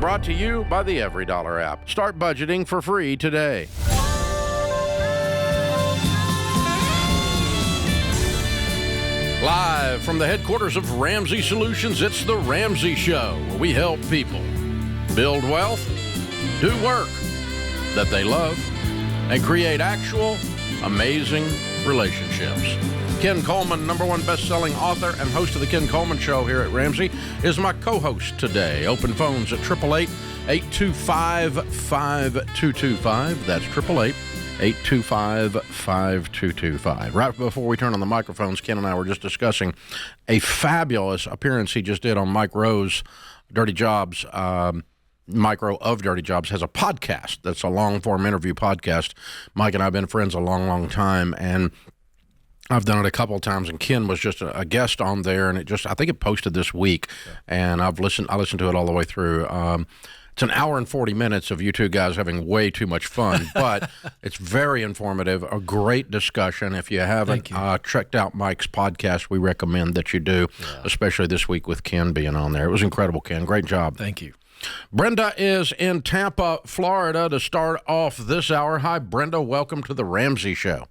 brought to you by the Every Dollar app. Start budgeting for free today. Live from the headquarters of Ramsey Solutions, it's The Ramsey Show, where we help people build wealth, do work that they love, and create actual amazing relationships. Ken Coleman, number one best-selling author and host of The Ken Coleman Show here at Ramsey, is my co-host today. Open phones at 888-825-5225. That's 888-825-5225. Right before we turn on the microphones, Ken and I were just discussing a fabulous appearance he just did on Mike Rowe's Dirty Jobs. Mike Rowe of Dirty Jobs has a podcast that's a long-form interview podcast. Mike and I have been friends a long, long time, and I've done it a couple of times, and Ken was just a guest on there, and I think it posted this week, and I listened to it all the way through. It's an hour and 40 minutes of you two guys having way too much fun, but it's very informative, a great discussion. If you haven't checked out Mike's podcast, we recommend that you do, especially this week with Ken being on there. It was incredible, Ken. Great job. Thank you. Brenda is in Tampa, Florida to start off this hour. Hi, Brenda. Welcome to the Ramsey Show.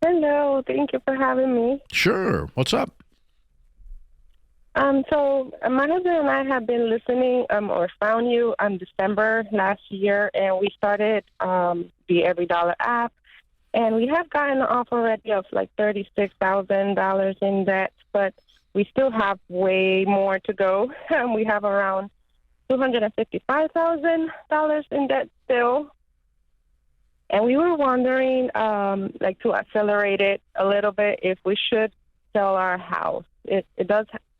Hello. Thank you for having me. Sure. What's up? So my husband and I have been listening or found you December last year, and we started the Every Dollar app, and we have gotten off already of like $36,000 in debt, but we still have way more to go. We have around $255,000 in debt still. And we were wondering, to accelerate it a little bit, if we should sell our house. It is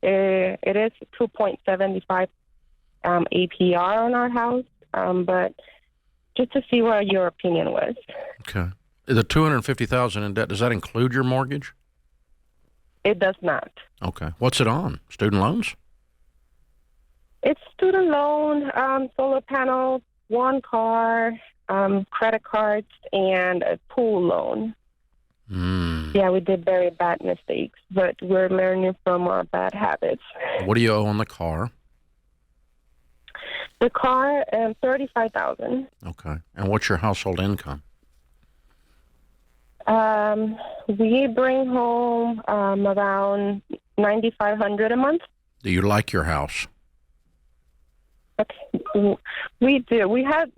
2.75 APR on our house, but just to see what your opinion was. Okay. The $250,000 in debt, does that include your mortgage? It does not. Okay. What's it on? Student loans? It's student loan, solar panels, one car, credit cards, and a pool loan. Yeah, we did very bad mistakes, but we're learning from our bad habits. What do you owe on the car? The car, $35,000. Okay. And what's your household income? We bring home around $9,500 a month. Do you like your house? Okay. We do. We had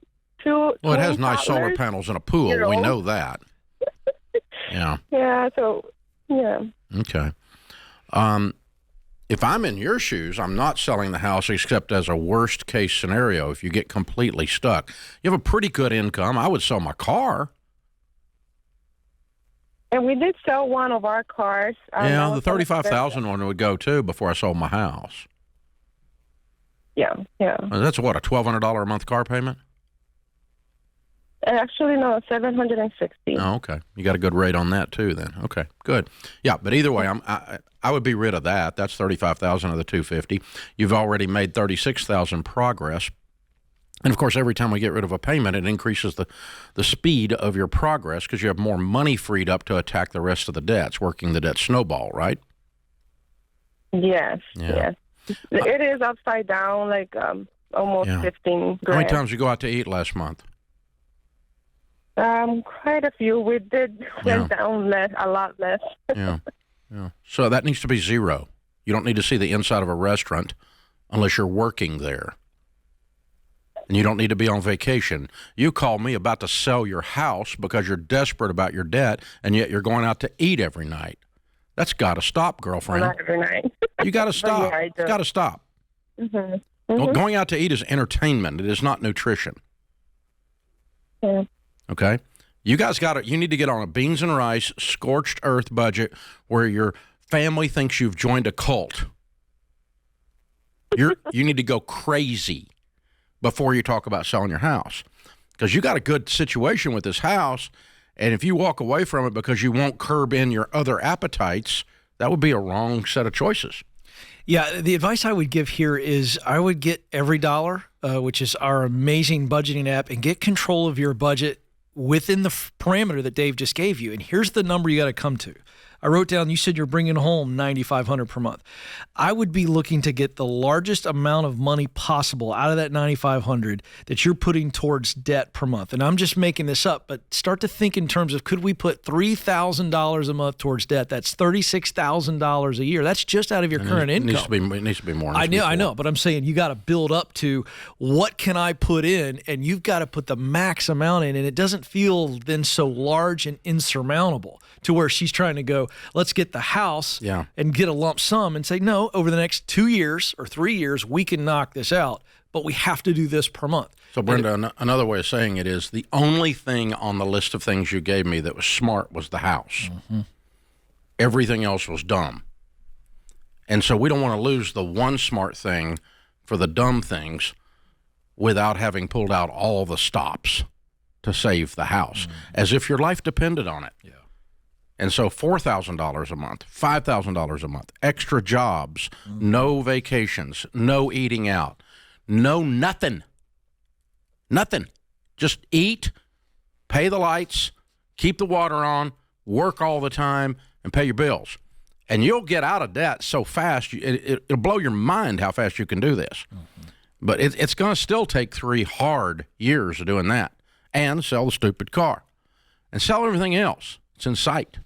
two. Well, it has nice solar panels and a pool. We know that. Yeah. Yeah. So, yeah. Okay. If I'm in your shoes, I'm not selling the house except as a worst case scenario. If you get completely stuck, you have a pretty good income. I would sell my car. And we did sell one of our cars. Yeah, the $35,000 one would go too before I sold my house. Yeah, yeah. That's what, a $1,200 a month car payment? Actually, no, $760. Oh, okay. You got a good rate on that too, then. Okay, good. Yeah, but either way, I would be rid of that. That's $35,000 of the $250. You've already made $36,000 progress. And, of course, every time we get rid of a payment, it increases the speed of your progress because you have more money freed up to attack the rest of the debts, working the debt snowball, right? Yes, yeah. Yes. It is upside down, almost 15 grand. How many times did you go out to eat last month? Quite a few. We went down a lot less. Yeah. So that needs to be zero. You don't need to see the inside of a restaurant unless you're working there. And you don't need to be on vacation. You call me about to sell your house because you're desperate about your debt, and yet you're going out to eat every night. That's got to stop, girlfriend. Not every night. You got to stop. Yeah, It's got to stop. Mm-hmm. Mm-hmm. Going out to eat is entertainment. It is not nutrition. Yeah. Okay? You guys you need to get on a beans and rice, scorched earth budget where your family thinks you've joined a cult. You need to go crazy before you talk about selling your house. Because you got a good situation with this house, and if you walk away from it because you won't curb in your other appetites, that would be a wrong set of choices. Yeah, the advice I would give here is I would get Every Dollar, which is our amazing budgeting app, and get control of your budget within the parameter that Dave just gave you. And here's the number you got to come to. I wrote down, you said you're bringing home $9,500 per month. I would be looking to get the largest amount of money possible out of that $9,500 that you're putting towards debt per month. And I'm just making this up, but start to think in terms of, could we put $3,000 a month towards debt? That's $36,000 a year. That's just out of your current income. It needs to be more. I know, but I'm saying you got to build up to, what can I put in? And you've got to put the max amount in, and it doesn't feel then so large and insurmountable to where she's trying to go, let's get the house and get a lump sum, and say, no, over the next 2 years or 3 years, we can knock this out, but we have to do this per month. So, Brenda, another way of saying it is, the only thing on the list of things you gave me that was smart was the house. Mm-hmm. Everything else was dumb. And so we don't want to lose the one smart thing for the dumb things without having pulled out all the stops to save the house, as if your life depended on it. Yeah. And so $4,000 a month, $5,000 a month, extra jobs, no vacations, no eating out, no nothing. Nothing. Just eat, pay the lights, keep the water on, work all the time, and pay your bills. And you'll get out of debt so fast, it'll blow your mind how fast you can do this. Mm-hmm. But it's going to still take 3 hard years of doing that. And sell the stupid car. And sell everything else. It's in sight.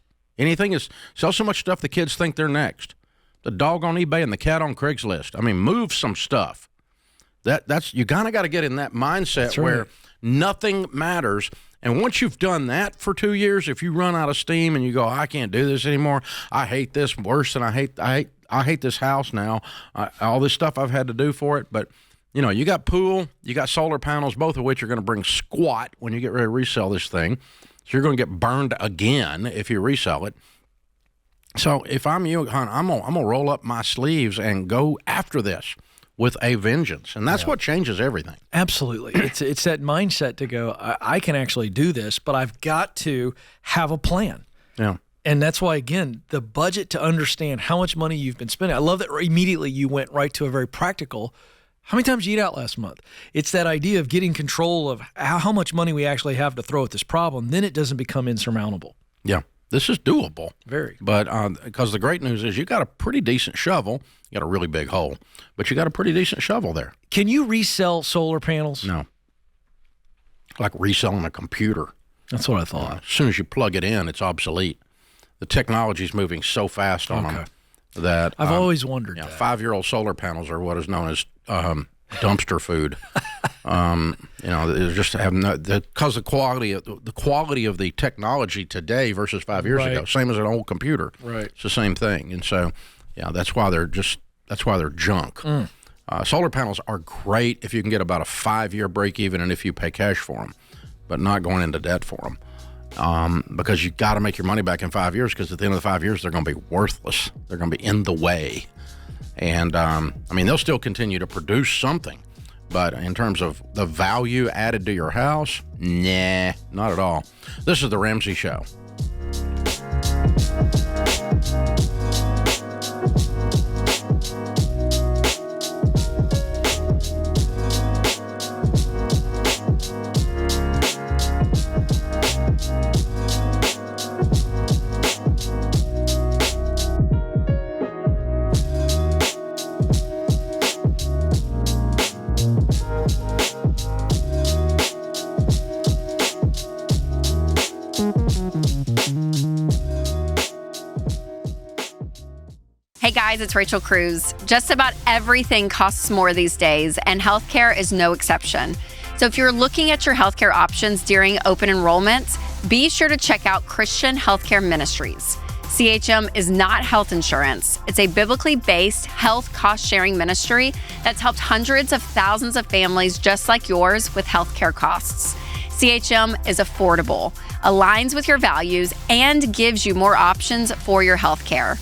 Sell so much stuff the kids think they're next. The dog on eBay and the cat on Craigslist. I mean, move some stuff. That's you kind of got to get in that mindset where nothing matters. And once you've done that for 2 years, if you run out of steam and you go, I can't do this anymore. I hate this worse than I hate this house now. All this stuff I've had to do for it. But you know, you got pool, you got solar panels, both of which are going to bring squat when you get ready to resell this thing. So you're going to get burned again if you resell it. So if I'm you, hon, I'm gonna roll up my sleeves and go after this with a vengeance. And that's what changes everything. Absolutely. It's that mindset to go, I can actually do this, but I've got to have a plan. Yeah. And that's why, again, the budget, to understand how much money you've been spending. I love that immediately you went right to a very practical, how many times did you eat out last month? It's that idea of getting control of how much money we actually have to throw at this problem. Then it doesn't become insurmountable. Yeah. This is doable. Very. But because the great news is you got a pretty decent shovel. You got a really big hole, but you got a pretty decent shovel there. Can you resell solar panels? No. Like reselling a computer. That's what I thought. As soon as you plug it in, it's obsolete. The technology's moving so fast on them that I've always wondered that. 5-year-old solar panels are what is known as dumpster food. You know, they just have because the quality of the technology today versus 5 years ago, same as an old computer. Right. It's the same thing, and so that's why they're junk. Solar panels are great if you can get about a 5-year break even, and if you pay cash for them, but not going into debt for them. Because you got to make your money back in 5 years, because at the end of the 5 years, they're going to be worthless. They're going to be in the way. And, I mean, they'll still continue to produce something. But in terms of the value added to your house, nah, not at all. This is The Ramsey Show. Hey guys, it's Rachel Cruz. Just about everything costs more these days, and healthcare is no exception. So if you're looking at your healthcare options during open enrollment, be sure to check out Christian Healthcare Ministries. CHM is not health insurance. It's a biblically based health cost-sharing ministry that's helped hundreds of thousands of families just like yours with healthcare costs. CHM is affordable, aligns with your values, and gives you more options for your healthcare.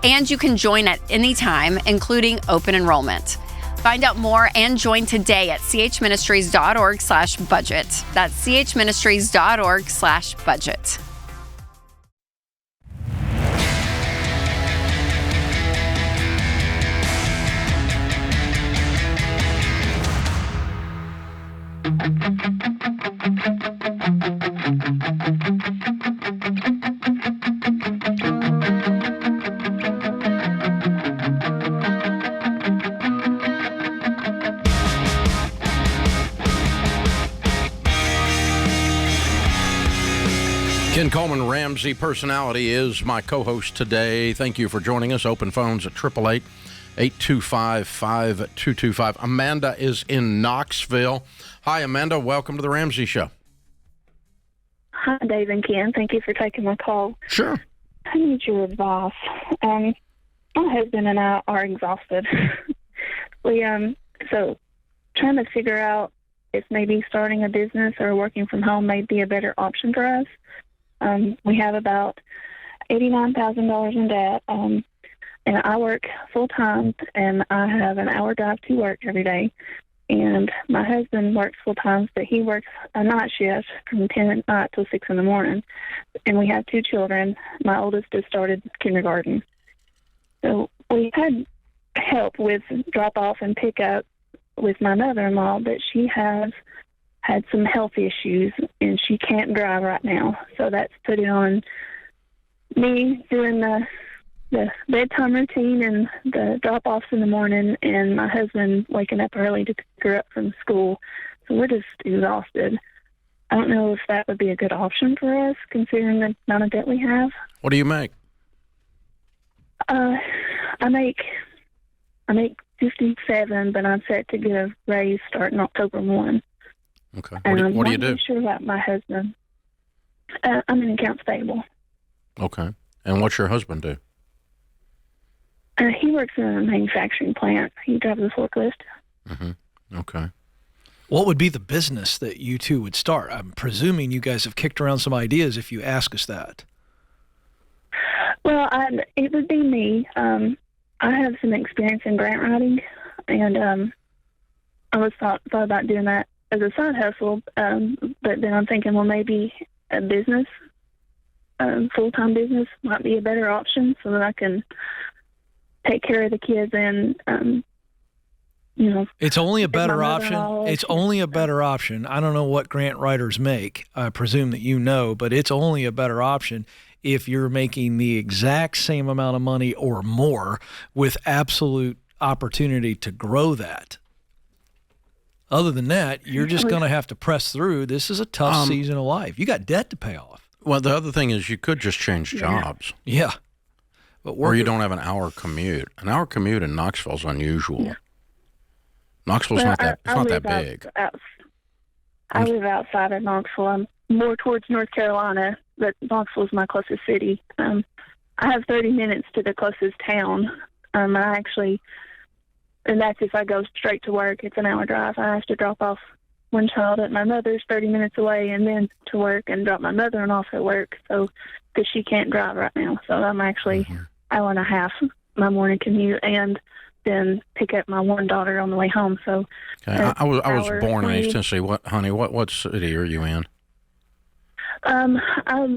And you can join at any time, including open enrollment. Find out more and join today at chministries.org/budget. That's chministries.org/budget. Ken Coleman, Ramsey Personality, is my co-host today. Thank you for joining us. Open phones at 888-825-5225. Amanda is in Knoxville. Hi, Amanda. Welcome to the Ramsey Show. Hi, Dave and Ken. Thank you for taking my call. Sure. I need your advice. My husband and I are exhausted. We so trying to figure out if maybe starting a business or working from home may be a better option for us. We have about $89,000 in debt, and I work full time, and I have an hour drive to work every day. And my husband works full time, but he works a night shift from 10 at night till 6 in the morning. And we have 2 children. My oldest just started kindergarten. So we had help with drop off and pick up with my mother-in-law, but she has had some health issues and she can't drive right now. So that's put it on me doing the bedtime routine and the drop-offs in the morning, and my husband waking up early to pick her up from school. So we're just exhausted. I don't know if that would be a good option for us, considering the amount of debt we have. What do you make? I make 57, but I'm set to get a raise starting October 1. Okay. And What do you I'm do? not sure about my husband. I'm in accounts payable. Okay. And what's your husband do? He works in a manufacturing plant. He drives a forklift. Mm-hmm. Okay. What would be the business that you two would start? I'm presuming you guys have kicked around some ideas if you ask us that. Well, it would be me. I have some experience in grant writing, and I was thought about doing that as a side hustle, but then I'm thinking, well, maybe a business, full-time business might be a better option so that I can take care of the kids and, It's only a take better my option. mother-in-law. It's only a better option. I don't know what grant writers make. I presume that you know, but it's only a better option if you're making the exact same amount of money or more with absolute opportunity to grow that. Other than that, you're just going to have to press through. This is a tough season of life. You got debt to pay off. Well, the other thing is you could just change jobs. Yeah. But Or you don't have an hour commute. An hour commute in Knoxville is unusual. Yeah. Knoxville's not that big. I live outside of Knoxville. I'm more towards North Carolina, but Knoxville is my closest city. I have 30 minutes to the closest town. And that's if I go straight to work. It's an hour drive. I have to drop off one child at my mother's 30 minutes away and then to work and drop my mother off at work. So, because she can't drive right now. So I'm actually hour and a half my morning commute and then pick up my one daughter on the way home. So okay. I was born in East Tennessee. What city are you in? Our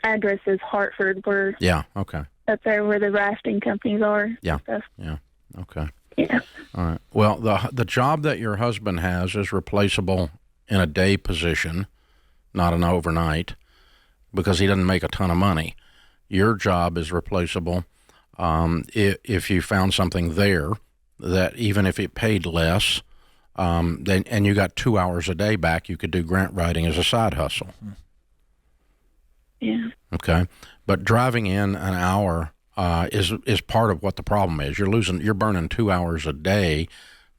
address is Hartford. We're okay. Up there where the rafting companies are. Yeah. Stuff. Yeah. Okay. Yeah. All right. Well, the job that your husband has is replaceable in a day position, not an overnight, because he doesn't make a ton of money. Your job is replaceable if you found something there that even if it paid less, then and you got 2 hours a day back, you could do grant writing as a side hustle. Yeah. Okay. But driving in an hour is part of what the problem is. You're burning 2 hours a day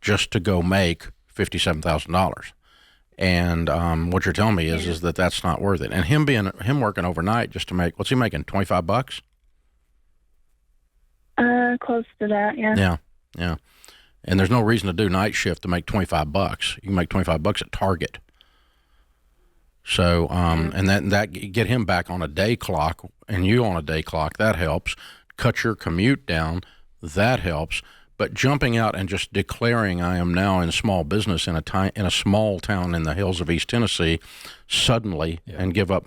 just to go make $57,000. And what you're telling me is that that's not worth it. And him working overnight just to make, what's he making, $25? Close to that, yeah. Yeah. And there's no reason to do night shift to make $25. You can make $25 at Target. So, and that get him back on a day clock and you on a day clock, that helps. Cut your commute down, that helps. But jumping out and just declaring I am now in small business in a small town in the hills of East Tennessee suddenly and give up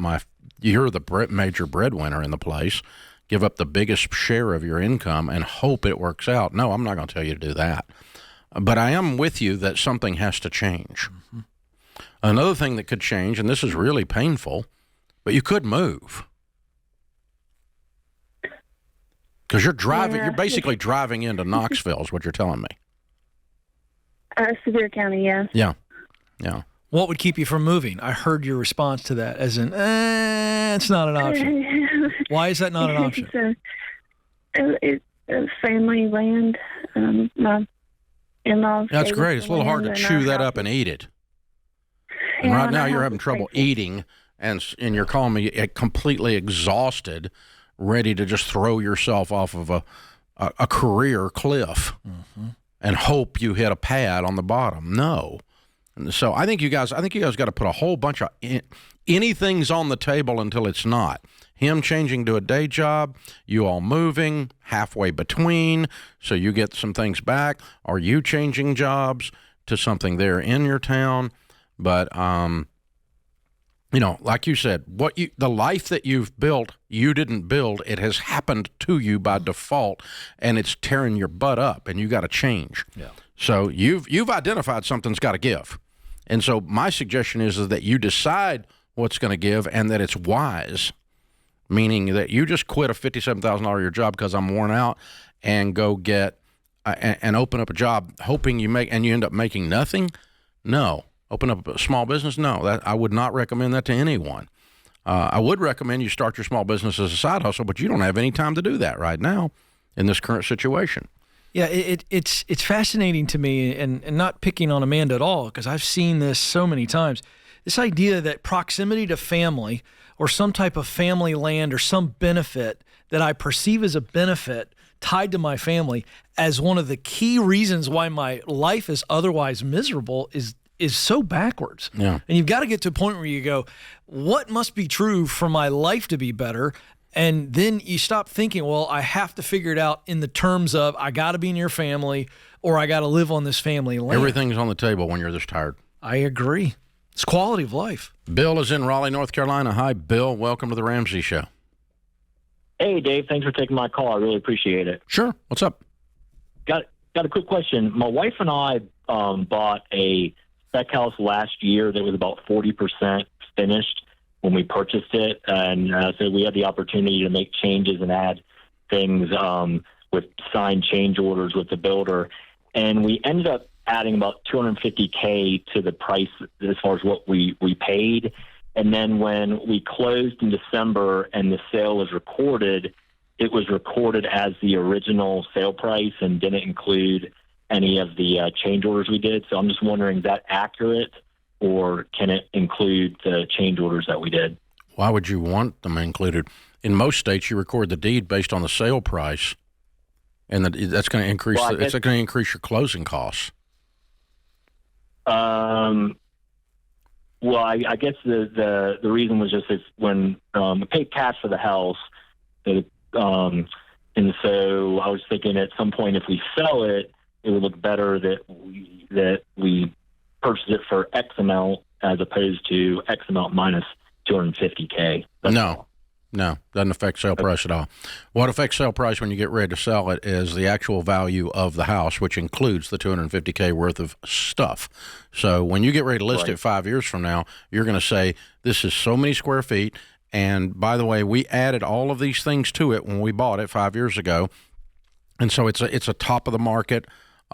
you're the major breadwinner in the place, give up the biggest share of your income and hope it works out. No, I'm not going to tell you to do that. But I am with you that something has to change. Mm-hmm. Another thing that could change, and this is really painful, but you could move. Because you're basically driving into Knoxville is what you're telling me. Sevier County, yeah. Yeah. What would keep you from moving? I heard your response to that as in, it's not an option. Why is that not an option? It's family land. My in-laws. That's great. It's a little hard to chew that up and eat it. And right now you're having trouble eating, and you're calling me completely exhausted, ready to just throw yourself off of a career cliff and hope you hit a pad on the bottom. No. And so I think you guys got to put a whole bunch of anything's on the table until it's not. Him changing to a day job, you all moving halfway between, so you get some things back. Are you changing jobs to something there in your town? But, like you said, the life that you've built, you didn't build. It has happened to you by default, and it's tearing your butt up, and you got to change. Yeah. So you've identified something's got to give. And so my suggestion is that you decide what's going to give and that it's wise, meaning that you just quit a $57,000 a year job because I'm worn out and go get and open up a job hoping you end up making nothing. No. Open up a small business? No. I would not recommend that to anyone. I would recommend you start your small business as a side hustle, but you don't have any time to do that right now in this current situation. Yeah, it's fascinating to me, and not picking on Amanda at all, because I've seen this so many times. This idea that proximity to family or some type of family land or some benefit that I perceive as a benefit tied to my family as one of the key reasons why my life is otherwise miserable is so backwards. Yeah. And you've got to get to a point where you go, what must be true for my life to be better? And then you stop thinking, well, I have to figure it out in the terms of I got to be near family or I got to live on this family land. Everything's on the table when you're this tired. I agree. It's quality of life. Bill is in Raleigh, North Carolina. Hi, Bill. Welcome to the Ramsey Show. Hey, Dave. Thanks for taking my call. I really appreciate it. Sure. What's up? Got a quick question. My wife and I bought a spec house last year that was about 40% finished when we purchased it, and so we had the opportunity to make changes and add things with signed change orders with the builder, and we ended up adding about $250K to the price as far as what we paid. And then when we closed in December and the sale was recorded, it was recorded as the original sale price and didn't include any of the change orders we did. So I'm just wondering, is that accurate, or can it include the change orders that we did? Why would you want them included? In most states, you record the deed based on the sale price, and that's going to increase. It's going to increase your closing costs. Well, I guess the reason was just when we paid cash for the house, and so I was thinking at some point if we sell it, it would look better that we purchase it for X amount as opposed to X amount minus $250K. No, doesn't affect sale price at all. What affects sale price when you get ready to sell it is the actual value of the house, which includes the $250K worth of stuff. So when you get ready to list it 5 years from now, you're going to say, this is so many square feet, and by the way, we added all of these things to it when we bought it 5 years ago, and so it's a top of the market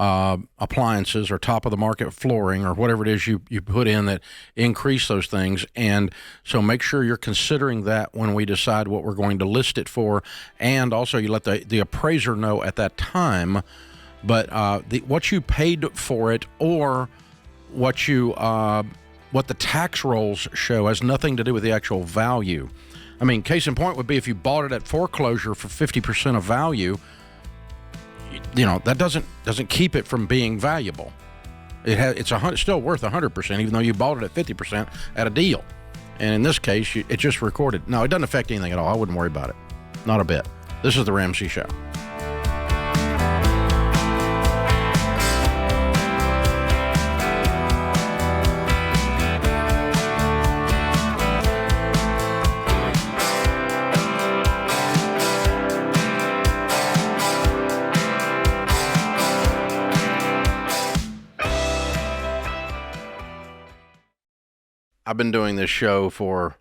appliances or top of the market flooring or whatever it is you put in that increase those things. And so make sure you're considering that when we decide what we're going to list it for. And also you let the appraiser know at that time, but what you paid for it or what the tax rolls show has nothing to do with the actual value. I mean, case in point would be if you bought it at foreclosure for 50% of value, that doesn't keep it from being valuable. It's still worth 100%, even though you bought it at 50% at a deal. And in this case, it's just recorded. No, it doesn't affect anything at all. I wouldn't worry about it, not a bit. This is the Ramsey Show. I've been doing this show for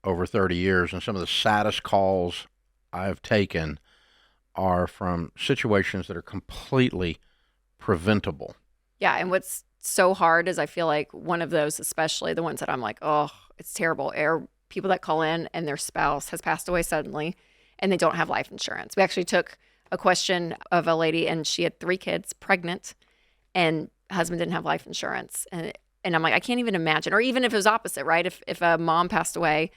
over 30 years, and some of the saddest calls I've taken are from situations that are completely preventable. Yeah, and what's so hard is I feel like one of those, especially the ones that I'm like, oh, it's terrible, are people that call in and their spouse has passed away suddenly and they don't have life insurance. We actually took a question of a lady and she had 3 kids, pregnant, and husband didn't have life insurance. And I'm like, I can't even imagine. Or even if it was opposite, right? If a mom passed away,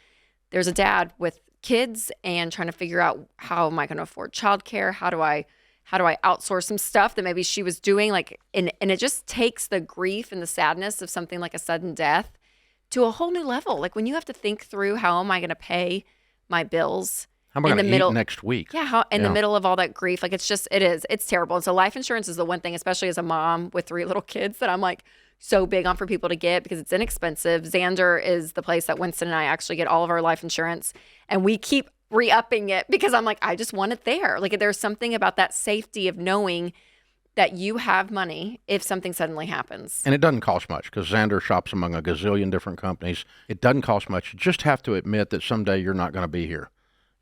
there's a dad with kids and trying to figure out, how am I going to afford childcare? How do I outsource some stuff that maybe she was doing? Like, and it just takes the grief and the sadness of something like a sudden death to a whole new level. Like when you have to think through, how am I going to pay my bills? How am I going to eat next week? Yeah, in the middle of all that grief. Like it's terrible. And so life insurance is the one thing, especially as a mom with 3 little kids, that I'm like so big on for people to get because it's inexpensive. Xander is the place that Winston and I actually get all of our life insurance. And we keep re-upping it because I'm like, I just want it there. Like there's something about that safety of knowing that you have money if something suddenly happens. And it doesn't cost much because Xander shops among a gazillion different companies. It doesn't cost much. You just have to admit that someday you're not going to be here.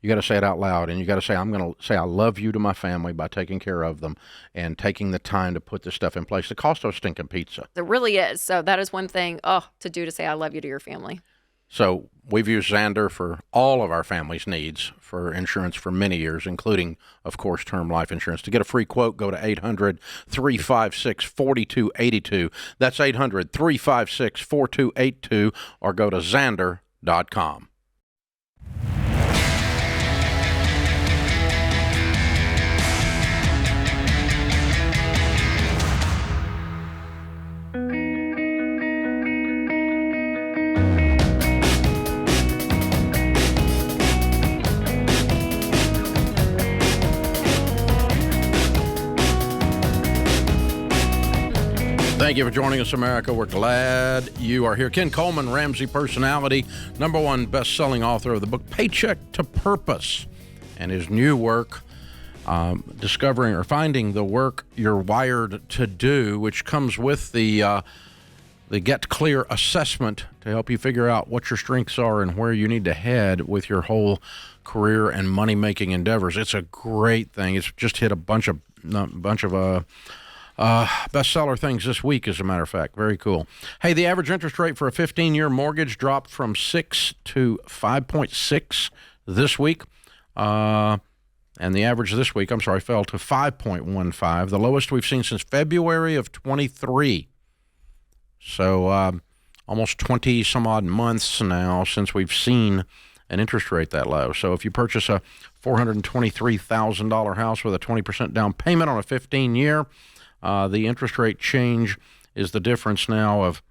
You got to say it out loud, and you got to say, I'm going to say I love you to my family by taking care of them and taking the time to put this stuff in place. The cost of stinking pizza. It really is. So that is one thing to do, to say I love you to your family. So we've used Xander for all of our family's needs for insurance for many years, including, of course, term life insurance. To get a free quote, go to 800-356-4282. That's 800-356-4282, or go to Xander.com. Thank you for joining us, America. We're glad you are here. Ken Coleman, Ramsey personality, #1 best-selling author of the book Paycheck to Purpose, and his new work, discovering or finding the work you're wired to do, which comes with the Get Clear assessment to help you figure out what your strengths are and where you need to head with your whole career and money-making endeavors. It's a great thing. It's just hit a bunch of bestseller things this week, as a matter of fact. Very cool. Hey, the average interest rate for a 15-year mortgage dropped from 6 to 5.6 this week. And the average this week, fell to 5.15, the lowest we've seen since February of 23. So almost 20 some odd months now since we've seen an interest rate that low. So if you purchase a $423,000 house with a 20% down payment on a 15-year, the interest rate change is the difference now of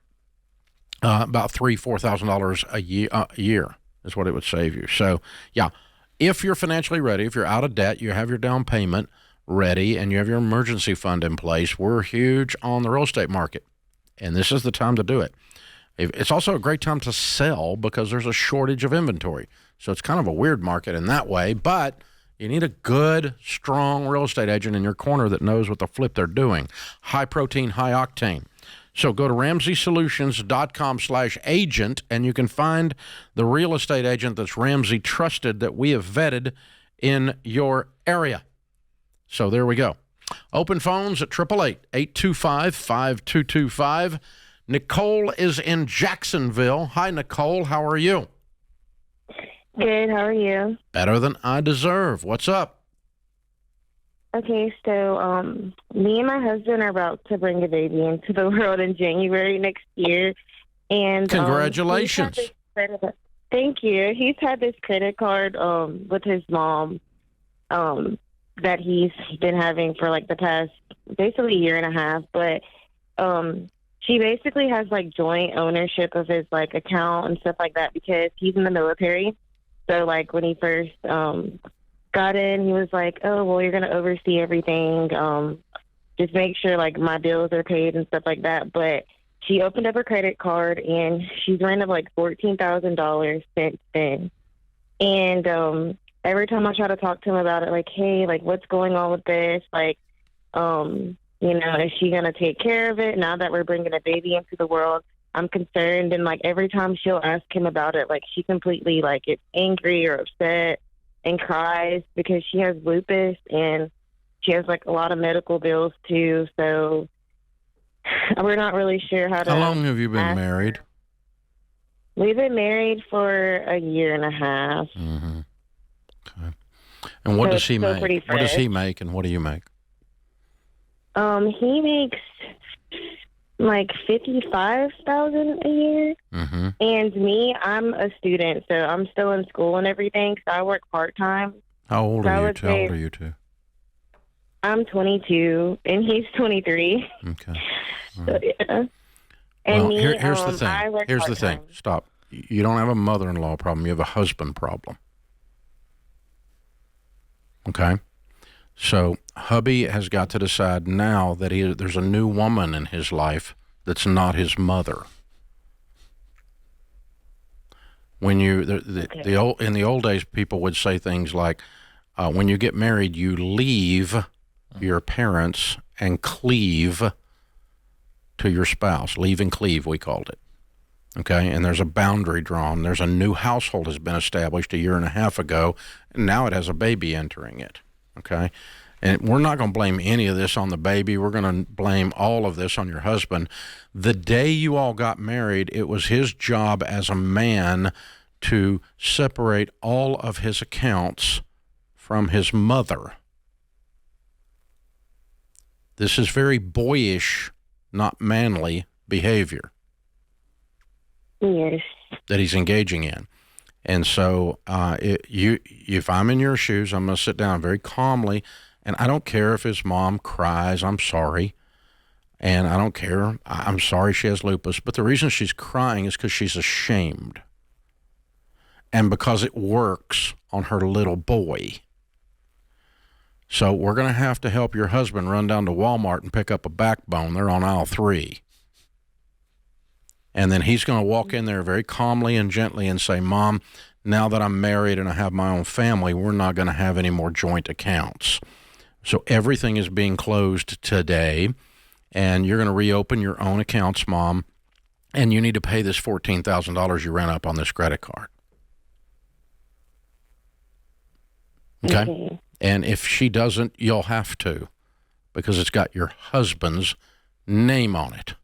about $4,000 a year is what it would save you. So, yeah, if you're financially ready, if you're out of debt, you have your down payment ready, and you have your emergency fund in place, we're huge on the real estate market, and this is the time to do it. It's also a great time to sell because there's a shortage of inventory. So it's kind of a weird market in that way, but you need a good, strong real estate agent in your corner that knows what the flip they're doing. High protein, high octane. So go to RamseySolutions.com/agent, and you can find the real estate agent that's Ramsey trusted, that we have vetted in your area. So there we go. Open phones at 888-825-5225. Nicole is in Jacksonville. Hi, Nicole. How are you? Good. How are you? Better than I deserve. What's up? Okay, so me and my husband are about to bring a baby into the world in January next year. And congratulations. Thank you. He's had this credit card with his mom that he's been having for like the past basically year and a half. But she basically has like joint ownership of his like account and stuff like that because he's in the military. So, like, when he first got in, he was like, oh, well, you're going to oversee everything. Just make sure, like, my bills are paid and stuff like that. But she opened up her credit card, and she's ran up, like, $14,000 since then. And every time I try to talk to him about it, like, hey, like, what's going on with this? Like, is she going to take care of it now that we're bringing a baby into the world? I'm concerned, and like every time she'll ask him about it, like she completely like gets angry or upset and cries because she has lupus and she has like a lot of medical bills too. So we're not really sure how to. How long have you been ask. married? We've been married for a year and a half. Mm-hmm. Okay. And what So does he it's still make? pretty What does he fresh. make, and what do you make? He makes like 55,000 a year, Mm-hmm. and me, I'm a student, so I'm still in school and everything. So I work part time. How old So I are you? would How old say- are you two? I'm 22, and he's 23. Okay. So yeah. And Well, me, here's the thing. I work Here's the thing. part-time. Stop. You don't have a mother-in-law problem. You have a husband problem. Okay? So hubby has got to decide now that there's a new woman in his life that's not his mother. When you the old in the old days, people would say things like, when you get married, you leave your parents and cleave to your spouse. Leave and cleave, we called it. Okay, and there's a boundary drawn. There's a new household has been established a year and a half ago, and now it has a baby entering it. Okay, and we're not going to blame any of this on the baby. We're going to blame all of this on your husband. The day you all got married, it was his job as a man to separate all of his accounts from his mother. This is very boyish, not manly behavior Yes. that he's engaging in. And so if I'm in your shoes, I'm going to sit down very calmly, and I don't care if his mom cries, I'm sorry. And I don't care, I'm sorry she has lupus, but the reason she's crying is because she's ashamed. And because it works on her little boy. So we're going to help your husband run down to Walmart and pick up a backbone. They're on aisle 3. And then he's going to walk in there very calmly and gently and say, Mom, now that I'm married and I have my own family, we're not going to have any more joint accounts. So everything is being closed today, and you're going to reopen your own accounts, Mom, and you need to pay this $14,000 you ran up on this credit card. Okay? And if she doesn't, you'll have to, because it's got your husband's name on it.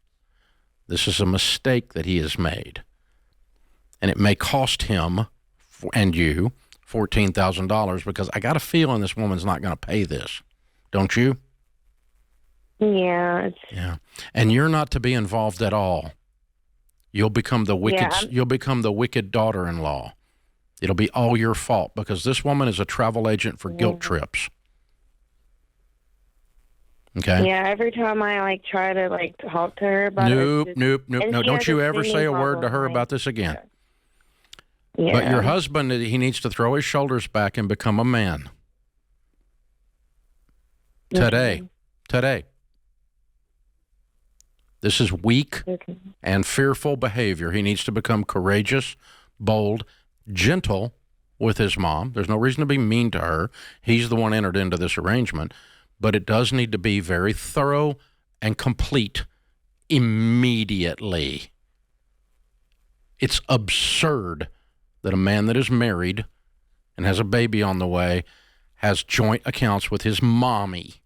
This is a mistake that he has made. And it may cost him and you $14,000, because I got a feeling this woman's not going to pay this. Don't you? Yeah. Yeah. And you're not to be involved at all. You'll become the wicked daughter-in-law. It'll be all your fault, because this woman is a travel agent for guilt trips. Okay. Yeah, every time I try to talk to her about Nope. it. No. Don't you ever say a word to her online. about this again. Yeah. But your husband, he needs to throw his shoulders back and become a man. Today. This is weak and fearful behavior. He needs to become courageous, bold, gentle with his mom. There's no reason to be mean to her. He's the one entered into this arrangement. But it does need to be very thorough and complete immediately. It's absurd that a man that is married and has a baby on the way has joint accounts with his mommy.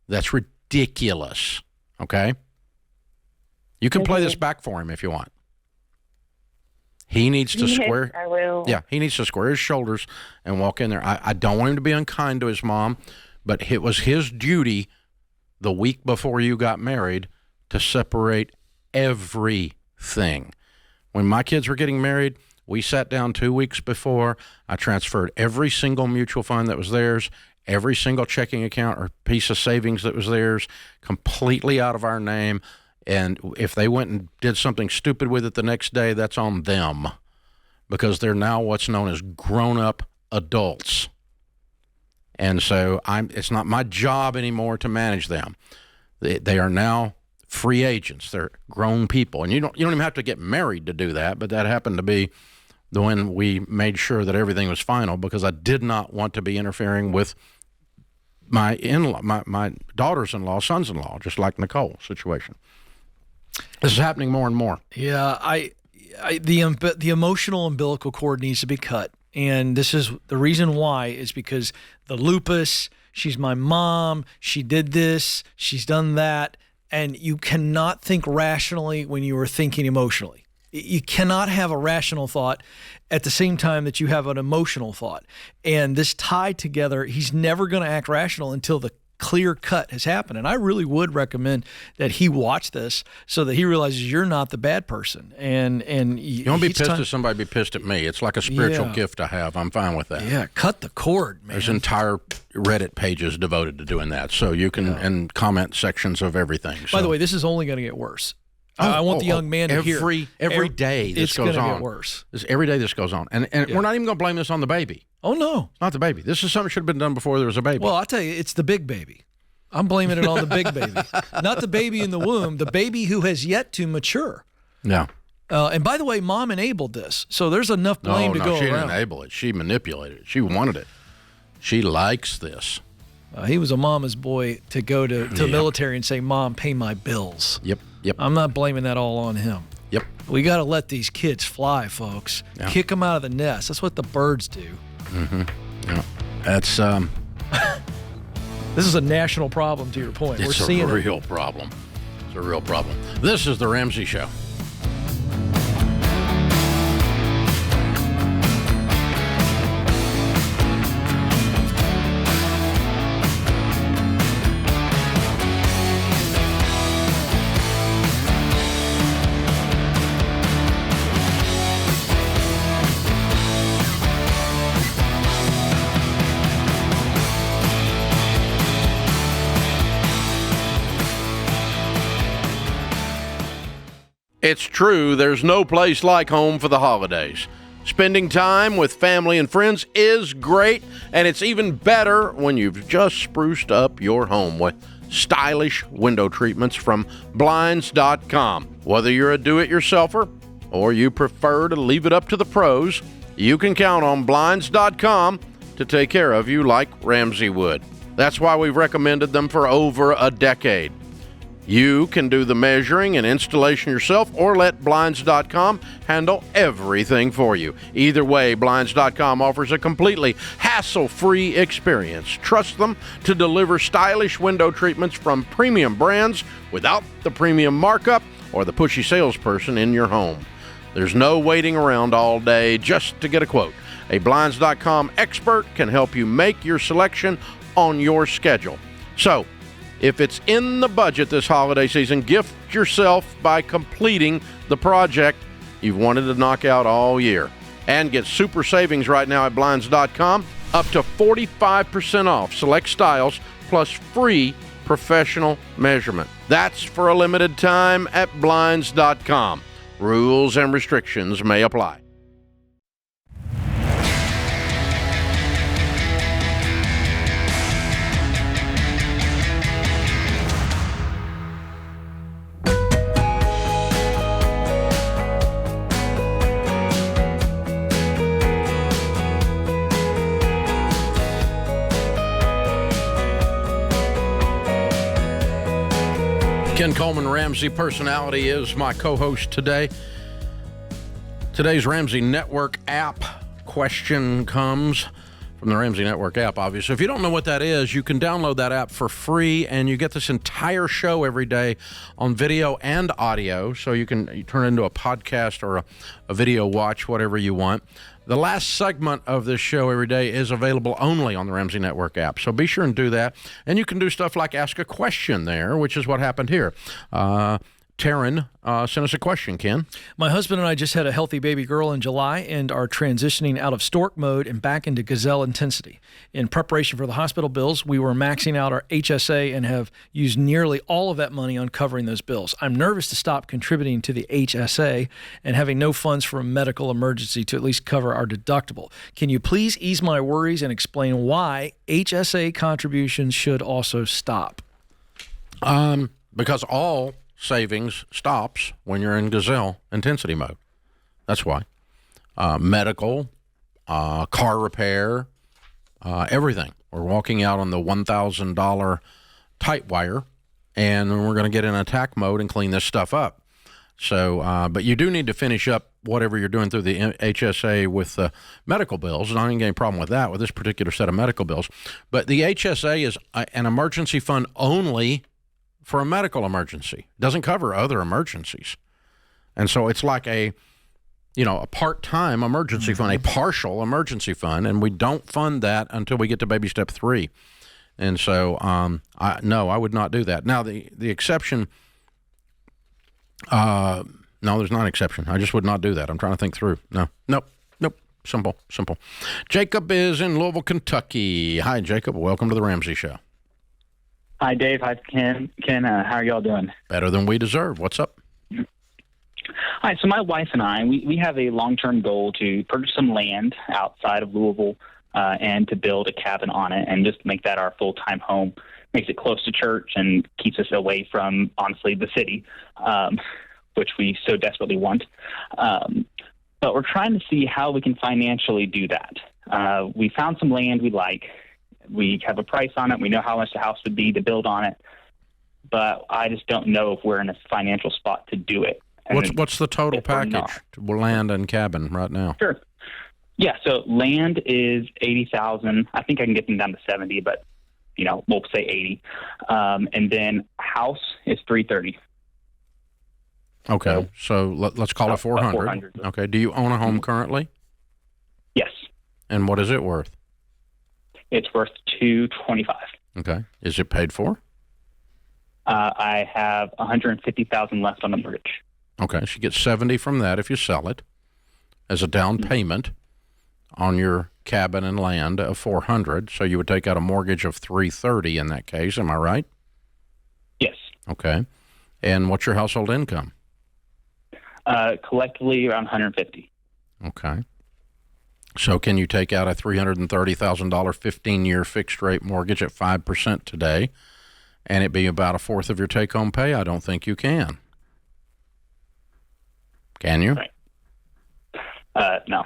That's ridiculous, okay? You can play this back for him if you want. He needs to square. I will. Yeah, he needs to square his shoulders and walk in there. I don't want him to be unkind to his mom, but it was his duty the week before you got married to separate everything. When my kids were getting married, we sat down 2 weeks before. I transferred every single mutual fund that was theirs, every single checking account or piece of savings that was theirs, completely out of our name. And if they went and did something stupid with it the next day, that's on them, because they're now what's known as grown-up adults. And so it's not my job anymore to manage them. They are now free agents. They're grown people. And you don't even have to get married to do that, but that happened to be the when we made sure that everything was final, because I did not want to be interfering with my in-law, my daughters-in-law, sons-in-law, just like Nicole's situation. This is happening more and more. Yeah, the emotional umbilical cord needs to be cut. And this is the reason why, is because the lupus, she's my mom, she did this, she's done that. and you cannot think rationally when you are thinking emotionally. You cannot have a rational thought at the same time that you have an emotional thought. And this tied together, he's never going to act rational until the clear cut has happened. And I really would recommend that he watch this so that he realizes you're not the bad person. And you don't be pissed at somebody, be pissed at me. It's like a spiritual gift I have. I'm fine with that. Yeah, cut the cord, man. There's entire Reddit pages devoted to doing that. So you can, and comment sections of everything. By the way, this is only going to get worse. I want the young man to hear. Every day this goes on. It's going to get worse. Every day this goes on. And we're not even going to blame this on the baby. Oh, no. It's not the baby. This is something that should have been done before there was a baby. Well, I'll tell you, it's the big baby. I'm blaming it on the big baby. Not the baby in the womb, the baby who has yet to mature. No. And by the way, Mom enabled this. So there's enough blame to go around. She didn't enable it. She manipulated it. She wanted it. She likes this. He was a mama's boy to go to the military and say, Mom, pay my bills. Yep. I'm not blaming that all on him. Yep. We got to let these kids fly, folks. Yeah. Kick them out of the nest. That's what the birds do. Mm-hmm. Yeah. That's This is a national problem, to your point. It's a real problem. It's a real problem. This is the Ramsey Show. It's true, there's no place like home for the holidays. Spending time with family and friends is great, and it's even better when you've just spruced up your home with stylish window treatments from Blinds.com. Whether you're a do-it-yourselfer or you prefer to leave it up to the pros, you can count on Blinds.com to take care of you like Ramsey would. That's why we've recommended them for over a decade. You can do the measuring and installation yourself or let Blinds.com handle everything for you. Either way, Blinds.com offers a completely hassle-free experience. Trust them to deliver stylish window treatments from premium brands without the premium markup or the pushy salesperson in your home. There's no waiting around all day just to get a quote. A Blinds.com expert can help you make your selection on your schedule. So, if it's in the budget this holiday season, gift yourself by completing the project you've wanted to knock out all year. And get super savings right now at Blinds.com, up to 45% off select styles plus free professional measurement. That's for a limited time at Blinds.com. Rules and restrictions may apply. Ken Coleman, Ramsey Personality, is my co-host today. Today's Ramsey Network app question comes from the Ramsey Network app, obviously. If you don't know what that is, you can download that app for free, and you get this entire show every day on video and audio, so you turn it into a podcast or a video watch, whatever you want. The last segment of this show every day is available only on the Ramsey Network app, so be sure and do that. And you can do stuff like ask a question there, which is what happened here. Taryn sent us a question, Ken. My husband and I just had a healthy baby girl in July and are transitioning out of stork mode and back into gazelle intensity. In preparation for the hospital bills, we were maxing out our HSA and have used nearly all of that money on covering those bills. I'm nervous to stop contributing to the HSA and having no funds for a medical emergency to at least cover our deductible. Can you please ease my worries and explain why HSA contributions should also stop? Because all savings stops when you're in gazelle intensity mode. That's why. Medical, car repair, everything. We're walking out on the $1,000 tight wire, and we're going to get in attack mode and clean this stuff up. So, but you do need to finish up whatever you're doing through the HSA with the medical bills. And I ain't got any problem with that with this particular set of medical bills. But the HSA is an emergency fund only for a medical emergency. It doesn't cover other emergencies. And so it's like a part-time emergency fund, a partial emergency fund, and we don't fund that until we get to baby step 3. And so, I would not do that. Now, the exception, no, there's not an exception. I just would not do that. I'm trying to think through. Nope. Simple. Jacob is in Louisville, Kentucky. Hi, Jacob. Welcome to the Ramsey Show. Hi, Dave. Hi, Ken. How are y'all doing? Better than we deserve. What's up? Hi. So my wife and I, we have a long-term goal to purchase some land outside of Louisville and to build a cabin on it and just make that our full-time home. Makes it close to church and keeps us away from, honestly, the city, which we so desperately want. But we're trying to see how we can financially do that. We found some land we like. We have a price on it. We know how much the house would be to build on it. But I just don't know if we're in a financial spot to do it. What's the total package, land and cabin, right now? Sure. Yeah, so land is $80,000. I think I can get them down to $70,000, but we'll say $80,000. And then house is $330,000. Okay, so let's call it $400,000. Okay, do you own a home currently? Yes. And what is it worth? It's worth $225,000. Okay, is it paid for? I have $150,000 left on the mortgage. Okay, so you get $70,000 from that if you sell it as a down payment on your cabin and land of $400,000. So you would take out a mortgage of $330,000 in that case. Am I right? Yes. Okay. And what's your household income? Collectively around $150,000. Okay. So can you take out a $330,000 15-year fixed rate mortgage at 5% today and it be about a fourth of your take-home pay? I don't think you can. Can you? Right. No.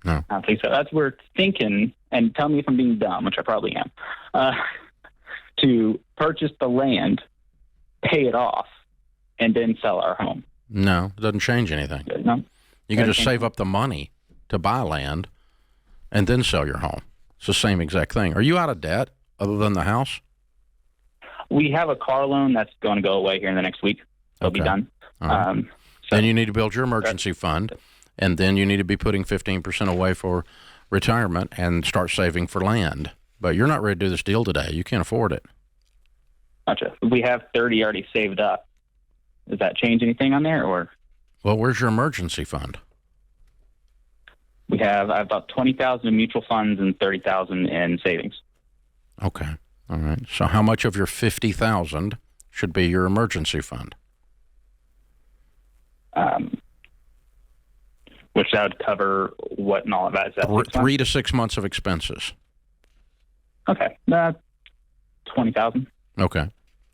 I don't think so. That's where it's thinking, and tell me if I'm being dumb, which I probably am, to purchase the land, pay it off, and then sell our home. No, it doesn't change anything. No? You can just save up the money to buy land and then sell your home. It's the same exact thing. Are you out of debt other than the house? We have a car loan that's going to go away here in the next week. It'll be done. Right. Then you need to build your emergency fund, and then you need to be putting 15% away for retirement and start saving for land. But you're not ready to do this deal today. You can't afford it. Gotcha. We have 30 already saved up. Does that change anything on there, or? Well, where's your emergency fund? I have about 20,000 in mutual funds and 30,000 in savings. Okay. All right. So how much of your 50,000 should be your emergency fund? Which that would cover what and all of that? Is that 3 to 6 months of expenses. Okay. 20,000. Okay.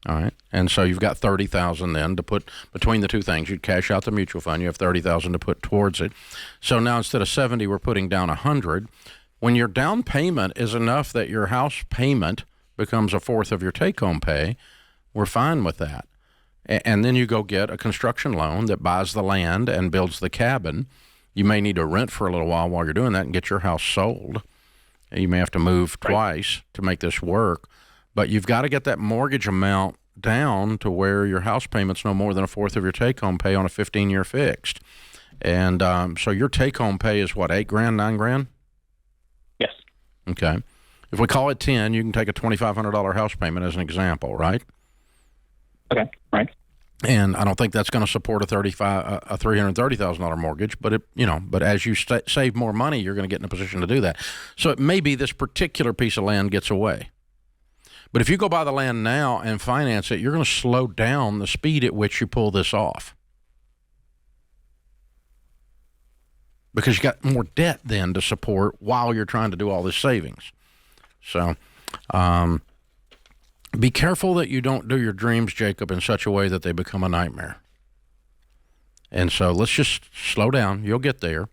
All right. And so you've got 30,000 then to put between the two things. You'd cash out the mutual fund. You have 30,000 to put towards it. So now instead of 70, we're putting down 100. When your down payment is enough that your house payment becomes a fourth of your take-home pay, we're fine with that. And then you go get a construction loan that buys the land and builds the cabin. You may need to rent for a little while you're doing that and get your house sold. You may have to move twice to make this work. But you've got to get that mortgage amount down to where your house payment's no more than a fourth of your take-home pay on a 15-year fixed. And so your take-home pay is what, $8,000, $9,000? Yes. Okay. If we call it 10, you can take a $2,500 house payment as an example, right? Okay. Right. And I don't think that's going to support a $330,000 mortgage, but but as you save more money, you're going to get in a position to do that. So it may be this particular piece of land gets away. But if you go buy the land now and finance it, you're going to slow down the speed at which you pull this off. Because you got more debt then to support while you're trying to do all this savings. So be careful that you don't do your dreams, Jacob, in such a way that they become a nightmare. And so let's just slow down. You'll get there.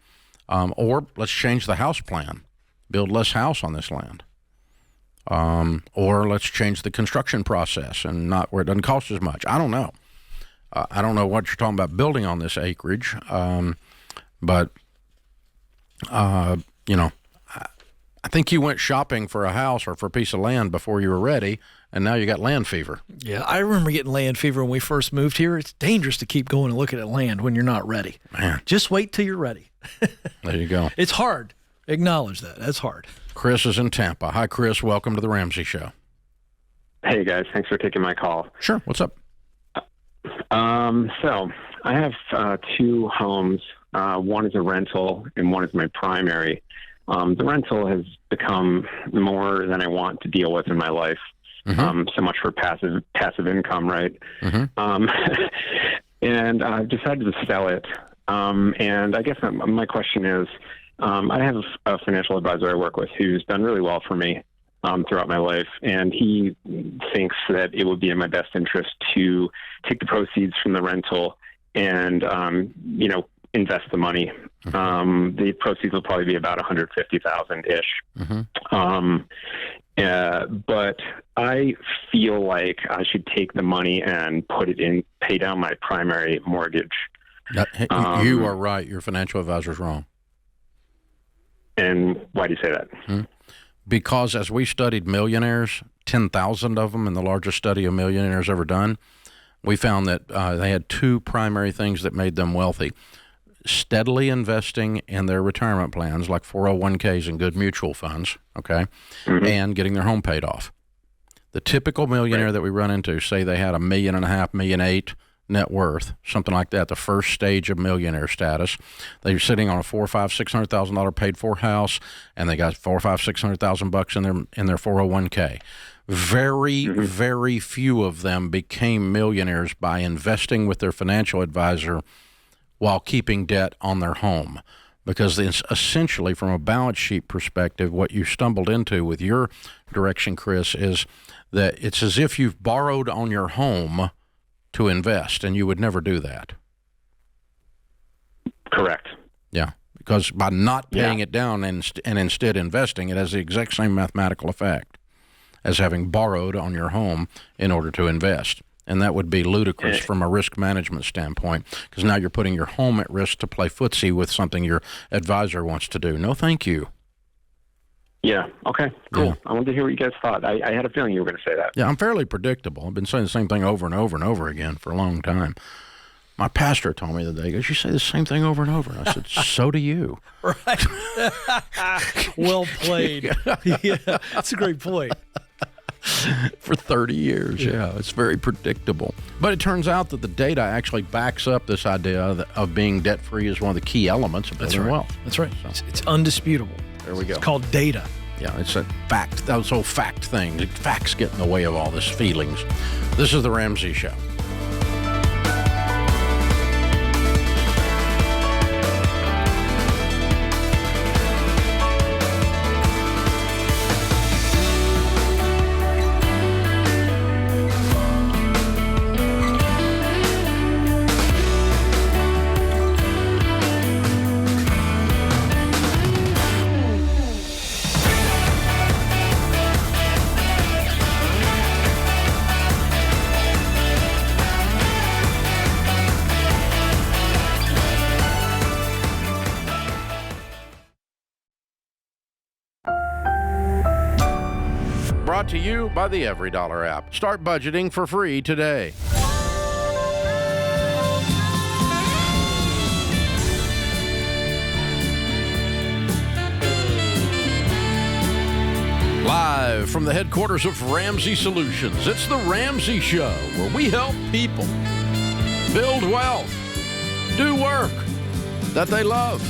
Or let's change the house plan. Build less house on this land. Or let's change the construction process and not where it doesn't cost as much. I don't know. I don't know what you're talking about building on this acreage. But I think you went shopping for a house or for a piece of land before you were ready, and now you got land fever. Yeah, I remember getting land fever when we first moved here. It's dangerous to keep going and looking at land when you're not ready. Man. Just wait till you're ready. There you go. It's hard. Acknowledge that. That's hard. Chris is in Tampa. Hi, Chris. Welcome to the Ramsey Show. Hey, guys. Thanks for taking my call. Sure. What's up? So I have two homes. One is a rental, and one is my primary. The rental has become more than I want to deal with in my life. So much for passive income, right? And I've decided to sell it. And I guess my question is, I have a financial advisor I work with who's done really well for me throughout my life, and he thinks that it would be in my best interest to take the proceeds from the rental and, invest the money. The proceeds will probably be about $150,000-ish. But I feel like I should take the money and put it in, pay down my primary mortgage. You are right. Your financial advisor's wrong. And why do you say that? Because as we studied millionaires, 10,000 of them in the largest study of millionaires ever done, we found that they had two primary things that made them wealthy. Steadily investing in their retirement plans, like 401ks and good mutual funds, okay, and getting their home paid off. The typical millionaire that we run into, say they had $1.5 million, $1.8 million net worth, something like that, the first stage of millionaire status. They're sitting on a $400,000, $500,000, $600,000 paid for house, and they got $400,000, $500,000, $600,000 in their 401k. Very, very few of them became millionaires by investing with their financial advisor while keeping debt on their home. Because it's essentially, from a balance sheet perspective, what you stumbled into with your direction, Chris, is that it's as if you've borrowed on your home to invest, and you would never do that. Correct. Yeah, because by not paying it down and instead investing, it has the exact same mathematical effect as having borrowed on your home in order to invest. And that would be ludicrous from a risk management standpoint, because now you're putting your home at risk to play footsie with something your advisor wants to do. No, thank you. Yeah. Okay. Cool. Yeah. I wanted to hear what you guys thought. I had a feeling you were going to say that. Yeah, I'm fairly predictable. I've been saying the same thing over and over and over again for a long time. My pastor told me the other day, he goes, "You say the same thing over and over." And I said, "So do you." Right. Well played. Yeah, that's a great point. For 30 years, yeah. It's very predictable. But it turns out that the data actually backs up this idea of being debt-free is one of the key elements of building wealth. That's right. So, it's undisputable. There we go. It's called data. Yeah, it's a fact. Those whole fact things. Facts get in the way of all this feelings. This is the Ramsey Show. Brought to you by the EveryDollar app. Start budgeting for free today. Live from the headquarters of Ramsey Solutions, it's the Ramsey Show, where we help people build wealth, do work that they love,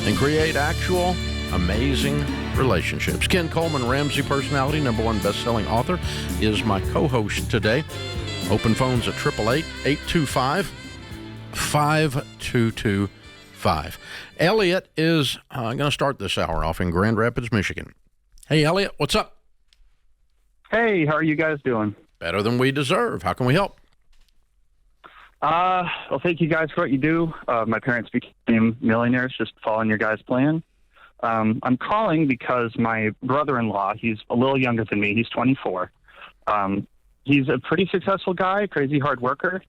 and create actual amazing relationships. Ken Coleman, Ramsey personality, #1 best-selling author, is my co-host today. Open phones at 888-825-5225. Elliot is going to start this hour off in Grand Rapids, Michigan. Hey, Elliot, what's up? Hey, how are you guys doing? Better than we deserve. How can we help? Well, thank you guys for what you do. My parents became millionaires just following your guys' plan. I'm calling because my brother-in-law, he's a little younger than me. He's 24. He's a pretty successful guy, crazy hard worker.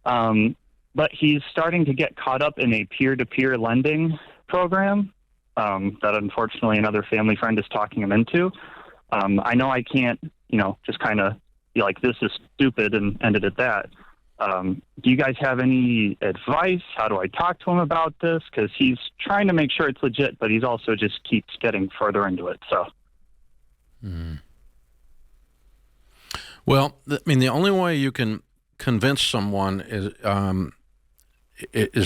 But he's starting to get caught up in a peer-to-peer lending program. that unfortunately another family friend is talking him into. I know I can't, just kind of be like, this is stupid and end it at that. Do you guys have any advice? How do I talk to him about this? Because he's trying to make sure it's legit, but he's also just keeps getting further into it. So. Well, the only way you can convince someone is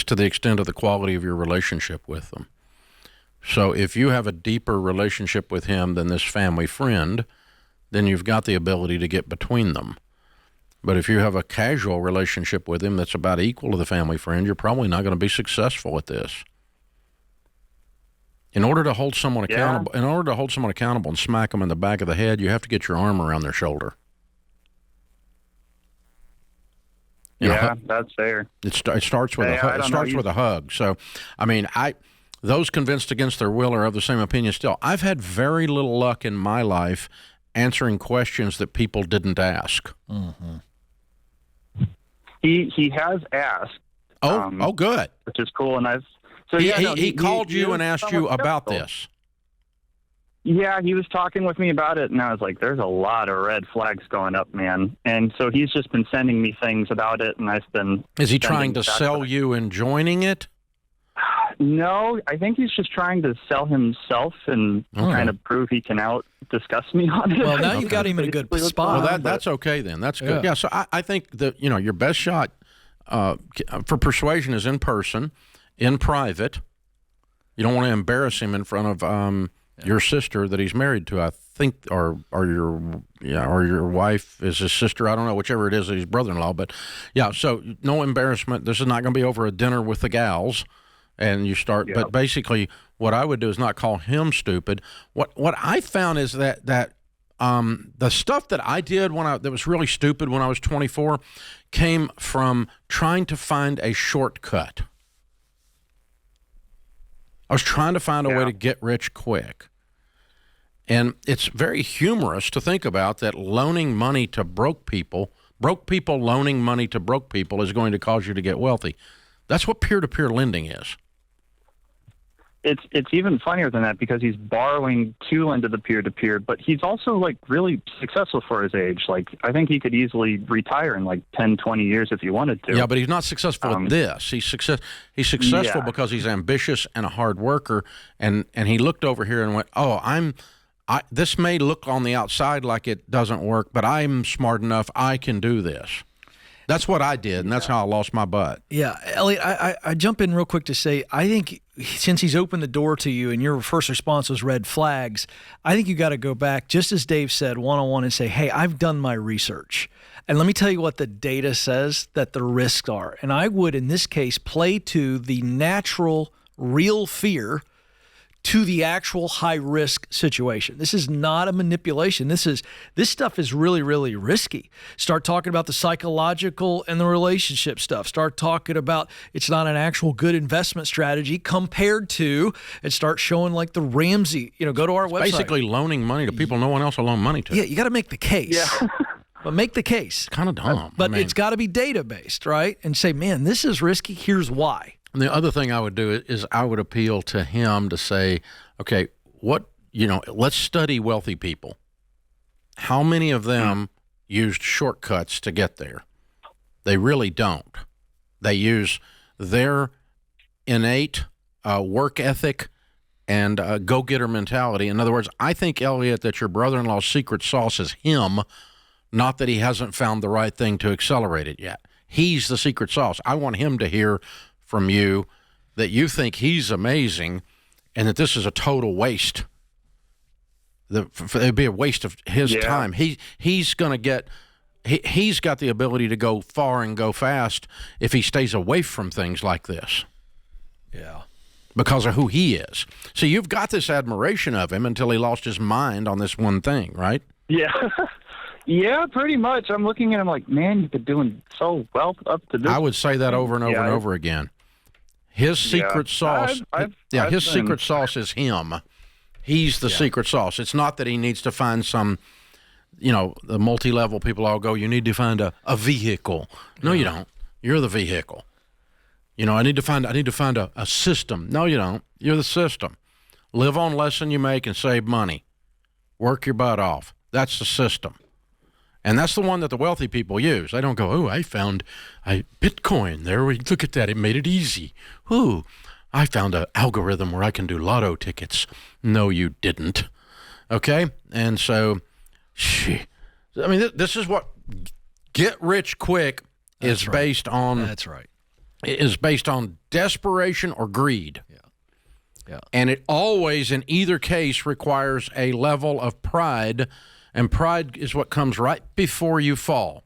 to the extent of the quality of your relationship with them. So if you have a deeper relationship with him than this family friend, then you've got the ability to get between them. But if you have a casual relationship with him that's about equal to the family friend, you're probably not going to be successful at this. In order to hold someone accountable, and smack them in the back of the head, you have to get your arm around their shoulder. That's fair. It starts with a hug. So, those convinced against their will are of the same opinion still. I've had very little luck in my life answering questions that people didn't ask. Mm-hmm. He has asked. Oh, good. Which is cool, and he called you and asked you about this. Yeah, he was talking with me about it, and I was like, there's a lot of red flags going up, man. And so he's just been sending me things about it, and I've been... Is he trying to sell you in joining it? No, I think he's just trying to sell himself and kind of prove he can out-discuss me on it. Well, now you've got him in a good spot. Well, that's okay then. That's good. Yeah, so I think that, your best shot for persuasion is in person, in private. You don't want to embarrass him in front of... your sister that he's married to, I think, or your wife is his sister. I don't know, whichever it is, his brother-in-law. But yeah, so no embarrassment. This is not going to be over a dinner with the gals, and you start. Yep. But basically, what I would do is not call him stupid. What I found is that the stuff that I did that was really stupid when I was 24 came from trying to find a shortcut. I was trying to find a way to get rich quick. And it's very humorous to think about that loaning money to broke people loaning money to broke people is going to cause you to get wealthy. That's what peer-to-peer lending is. It's even funnier than that because he's borrowing to lend to the peer-to-peer, but he's also really successful for his age. I think he could easily retire in 10, 20 years if he wanted to. Yeah, but he's not successful at this. He's successful because he's ambitious and a hard worker, and he looked over here and went, this may look on the outside like it doesn't work, but I'm smart enough, I can do this. That's what I did, and that's how I lost my butt. Yeah, Elliot, I jump in real quick to say, I think since he's opened the door to you and your first response was red flags, I think you got to go back, just as Dave said, one-on-one and say, hey, I've done my research. And let me tell you what the data says that the risks are. And I would, in this case, play to the natural, real fear to the actual high-risk situation. This is not a manipulation. This stuff is really, really risky. Start talking about the psychological and the relationship stuff. Start talking about it's not an actual good investment strategy compared to, and start showing the Ramsey, go to our website. Basically loaning money to people no one else will loan money to. Yeah, you got to make the case. Yeah. But make the case. Kind of dumb. But it's got to be data-based, right? And say, man, this is risky. Here's why. And the other thing I would do is I would appeal to him to say, okay, let's study wealthy people. How many of them used shortcuts to get there? They really don't. They use their innate work ethic and go-getter mentality. In other words, I think, Elliot, that your brother-in-law's secret sauce is him, not that he hasn't found the right thing to accelerate it yet. He's the secret sauce. I want him to hear from you that you think he's amazing and that this is a total waste. It'd be a waste of his time. He's going to get he's got the ability to go far and go fast if he stays away from things like this. Yeah. Because of who he is. So you've got this admiration of him until he lost his mind on this one thing, right? Yeah. Yeah, pretty much. I'm looking at him like, man, you've been doing so well up to this. I would say that over and over and over again. His secret sauce, his secret sauce is him. He's the secret sauce. It's not that he needs to find some, the multi-level people all go, you need to find a vehicle. No, you don't. You're the vehicle. I need to find a system. No, you don't. You're the system. Live on less than you make and save money. Work your butt off. That's the system. And that's the one that the wealthy people use. They don't go, oh, I found a Bitcoin. There we look at that. It made it easy. Ooh, I found an algorithm where I can do lotto tickets. No, you didn't. Okay? And so, I mean, this is what get rich quick is based on. That's right. Is based on desperation or greed. Yeah. And it always, in either case, requires a level of pride, and pride is what comes right before you fall.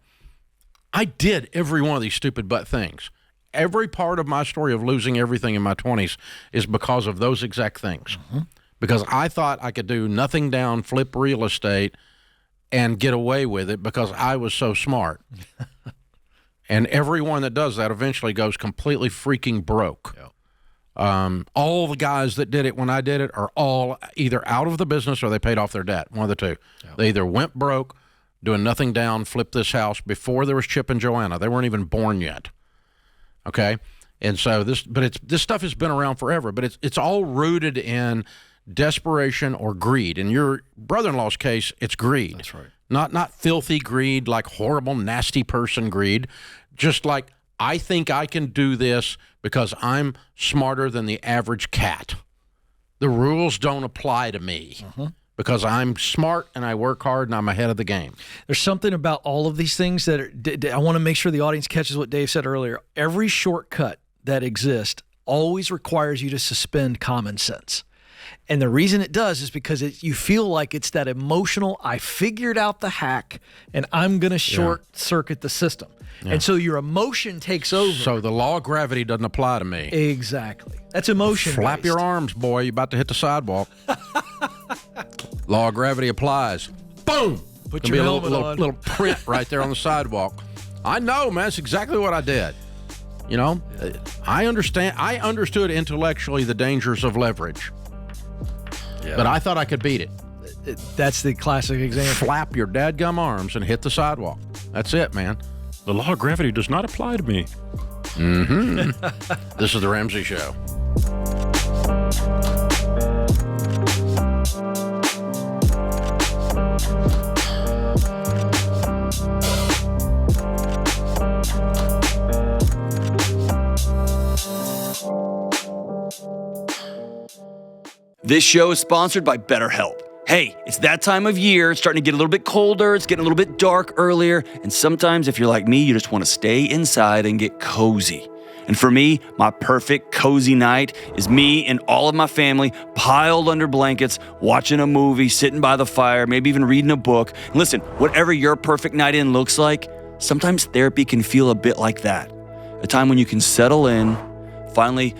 I did every one of these stupid butt things. Every part of my story of losing everything in my 20s is because of those exact things. Mm-hmm. Because I thought I could do nothing down, flip real estate, and get away with it because I was so smart. And everyone that does that eventually goes completely freaking broke. Yeah. All the guys that did it when I did it are all either out of the business or they paid off their debt, one of the two. Yeah. They either went broke, doing nothing down, flipped this house before there was Chip and Joanna. They weren't even born yet. Okay? And so this stuff has been around forever, but it's all rooted in desperation or greed. In your brother-in-law's case, it's greed. That's right. Not filthy greed, like horrible, nasty person greed. Just like, I think I can do this because I'm smarter than the average cat. The rules don't apply to me because I'm smart and I work hard and I'm ahead of the game. There's something about all of these things that I want to make sure the audience catches what Dave said earlier. Every shortcut that exists always requires you to suspend common sense. And the reason it does is because you feel like it's that emotional, I figured out the hack and I'm going to short circuit the system. Yeah. And so your emotion takes over. So the law of gravity doesn't apply to me. Exactly. That's emotion. Flap your arms, boy. You're about to hit the sidewalk. Law of gravity applies. Boom. Put your helmet on. Little print right there on the sidewalk. I know, man. That's exactly what I did. You know, I understand. I understood intellectually the dangers of leverage. Yeah. But I thought I could beat it. That's the classic example. Flap your dadgum arms and hit the sidewalk. That's it, man. The law of gravity does not apply to me. Mm-hmm. This is the Ramsey Show. This show is sponsored by BetterHelp. Hey, it's that time of year. It's starting to get a little bit colder. It's getting a little bit dark earlier. And sometimes, if you're like me, you just want to stay inside and get cozy. And for me, my perfect cozy night is me and all of my family piled under blankets, watching a movie, sitting by the fire, maybe even reading a book. And listen, whatever your perfect night in looks like, sometimes therapy can feel a bit like that. A time when you can settle in, finally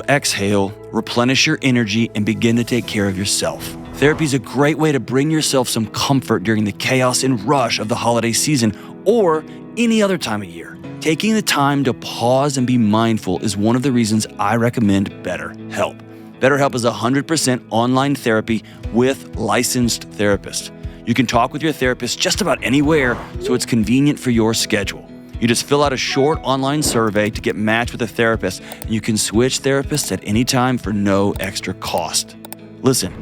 exhale, replenish your energy, and begin to take care of yourself. Therapy is a great way to bring yourself some comfort during the chaos and rush of the holiday season or any other time of year. Taking the time to pause and be mindful is one of the reasons I recommend BetterHelp. BetterHelp is 100% online therapy with licensed therapists. You can talk with your therapist just about anywhere, so it's convenient for your schedule. You just fill out a short online survey to get matched with a therapist, and you can switch therapists at any time for no extra cost. Listen,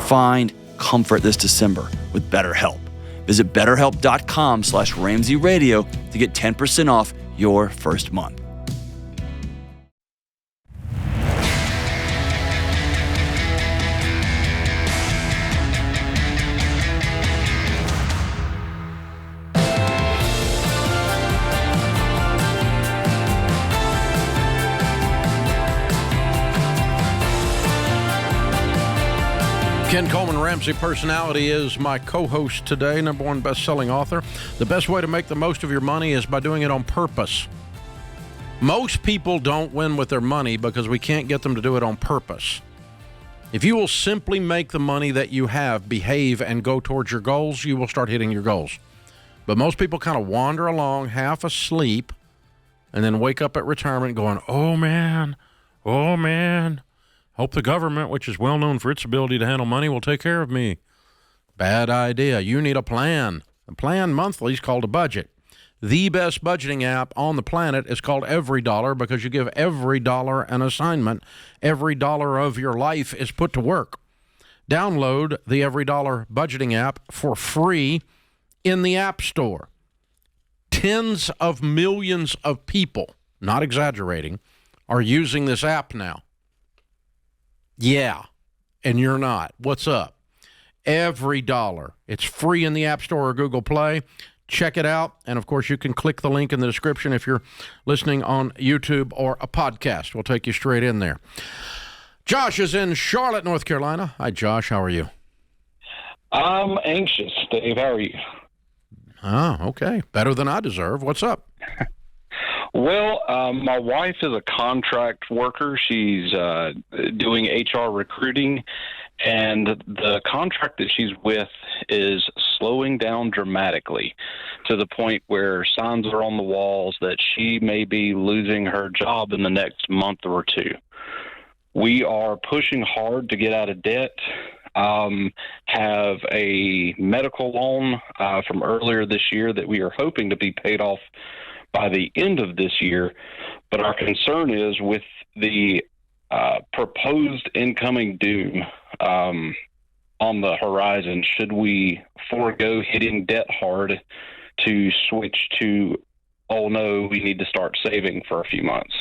find comfort this December with BetterHelp. Visit BetterHelp.com/Ramsey Radio to get 10% off your first month. Ken Coleman, Ramsey Personality, is my co-host today, #1 best-selling author. The best way to make the most of your money is by doing it on purpose. Most people don't win with their money because we can't get them to do it on purpose. If you will simply make the money that you have behave and go towards your goals, you will start hitting your goals. But most people kind of wander along half asleep and then wake up at retirement going, oh man, hope the government, which is well known for its ability to handle money, will take care of me. Bad idea. You need a plan. A plan monthly is called a budget. the best budgeting app on the planet is called Every Dollar because you give every dollar an assignment. Every dollar of your life is put to work. Download the Every Dollar budgeting app for free in the App Store. Tens of millions of people, not exaggerating, are using this app now. Yeah, and you're not. What's up? Every dollar. It's free in the App Store or Google Play. Check it out. And, of course, you can click the link in the description if you're listening on YouTube or a podcast. We'll take you straight in there. Josh is in Charlotte, North Carolina. Hi, Josh. How are you? I'm anxious, Dave. How are you? Oh, okay. Better than I deserve. What's up? Well, my wife is a contract worker. She's doing HR recruiting, and the contract that she's with is slowing down dramatically to the point where signs are on the walls that she may be losing her job in the next month or two. We are pushing hard to get out of debt. Have a medical loan from earlier this year that we are hoping to be paid off by the end of this year. But our concern is with the proposed incoming doom on the horizon, should we forego hitting debt hard to switch to, oh no, we need to start saving for a few months?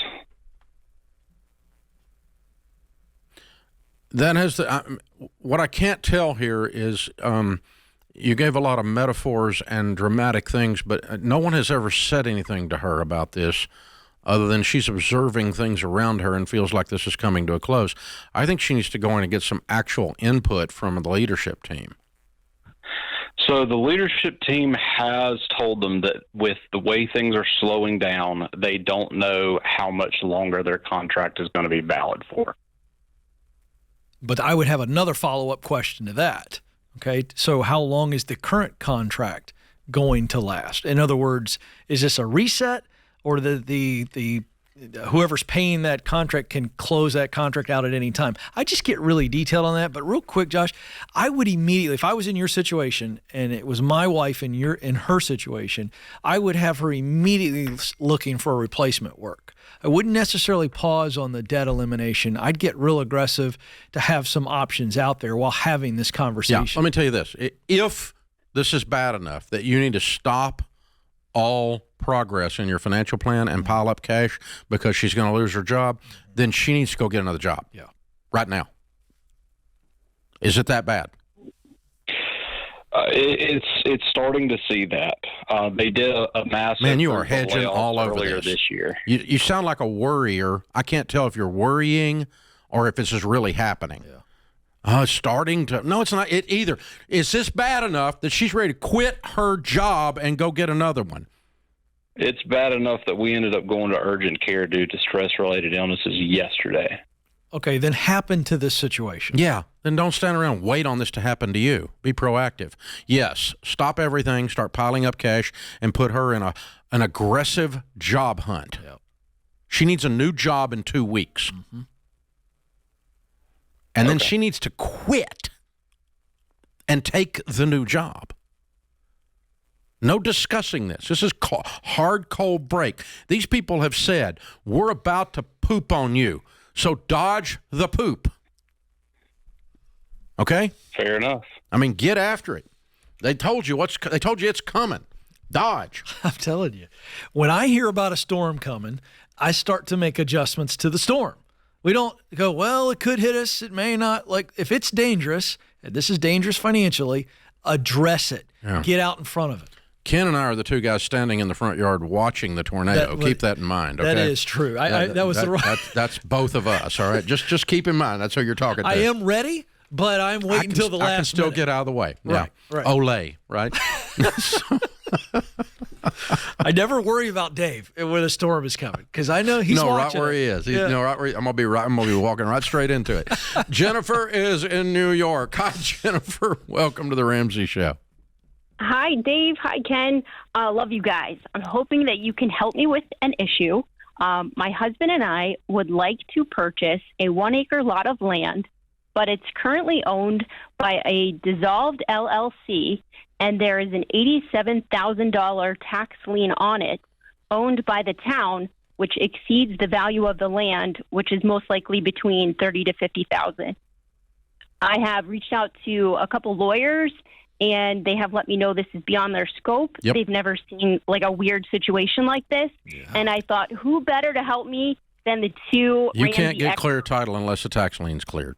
That has what I can't tell here is you gave a lot of metaphors and dramatic things, but no one has ever said anything to her about this other than she's observing things around her and feels like this is coming to a close. I think she needs to go in and get some actual input from the leadership team. So the leadership team has told them that with the way things are slowing down, they don't know how much longer their contract is going to be valid for. But I would have another follow-up question to that. Okay, so how long is the current contract going to last? In other words, is this a reset, or the whoever's paying that contract can close that contract out at any time? I just get really detailed on that. But real quick, Josh, I would immediately, if I was in your situation and it was my wife in her situation, I would have her immediately looking for a replacement work. I wouldn't necessarily pause on the debt elimination. I'd get real aggressive to have some options out there while having this conversation. Yeah, let me tell you this. If this is bad enough that you need to stop all progress in your financial plan and pile up cash because she's going to lose her job, then she needs to go get another job. Yeah. Right now. Is it that bad? It's starting to see that. They did a massive. Man, you are hedging all over earlier this year. You sound like a worrier. I can't tell if you're worrying or if this is really happening. Yeah. Starting to. No, it's not it either. Is this bad enough that she's ready to quit her job and go get another one? It's bad enough that we ended up going to urgent care due to stress-related illnesses yesterday. Okay, then happen to this situation. Yeah, then don't stand around and wait on this to happen to you. Be proactive. Yes, stop everything, start piling up cash, and put her in an aggressive job hunt. Yep. She needs a new job in 2 weeks. Mm-hmm. And then she needs to quit and take the new job. No discussing this. This is hard, cold break. These people have said, we're about to poop on you. So dodge the poop. Okay? Fair enough. I mean, get after it. They told you it's coming. Dodge. I'm telling you. When I hear about a storm coming, I start to make adjustments to the storm. We don't go, well, it could hit us, it may not. Like, if it's dangerous, and this is dangerous financially, address it. Yeah. Get out in front of it. Ken and I are the two guys standing in the front yard watching the tornado. Keep that in mind. Okay? That is true. That's both of us. All right. Just keep in mind. That's who you're talking to. I am ready, but I'm waiting until the last minute. I can still get out of the way. Right. Yeah. Right. Olay. Right. I never worry about Dave when a storm is coming because I know he's watching. Right where he is. Right where I'm gonna be walking right straight into it. Jennifer is in New York. Hi, Jennifer. Welcome to the Ramsey Show. Hi, Dave. Hi, Ken. Love you guys. I'm hoping that you can help me with an issue. My husband and I would like to purchase a 1-acre lot of land but it's currently owned by a dissolved LLC, and there is an $87,000 tax lien on it, owned by the town, which exceeds the value of the land, which is most likely between $30,000 to $50,000. I have reached out to a couple lawyers, and they have let me know this is beyond their scope. Yep. They've never seen like a weird situation like this. Yeah. And I thought, who better to help me than the two You Ramsey can't get experts? clear title unless the tax lien's cleared.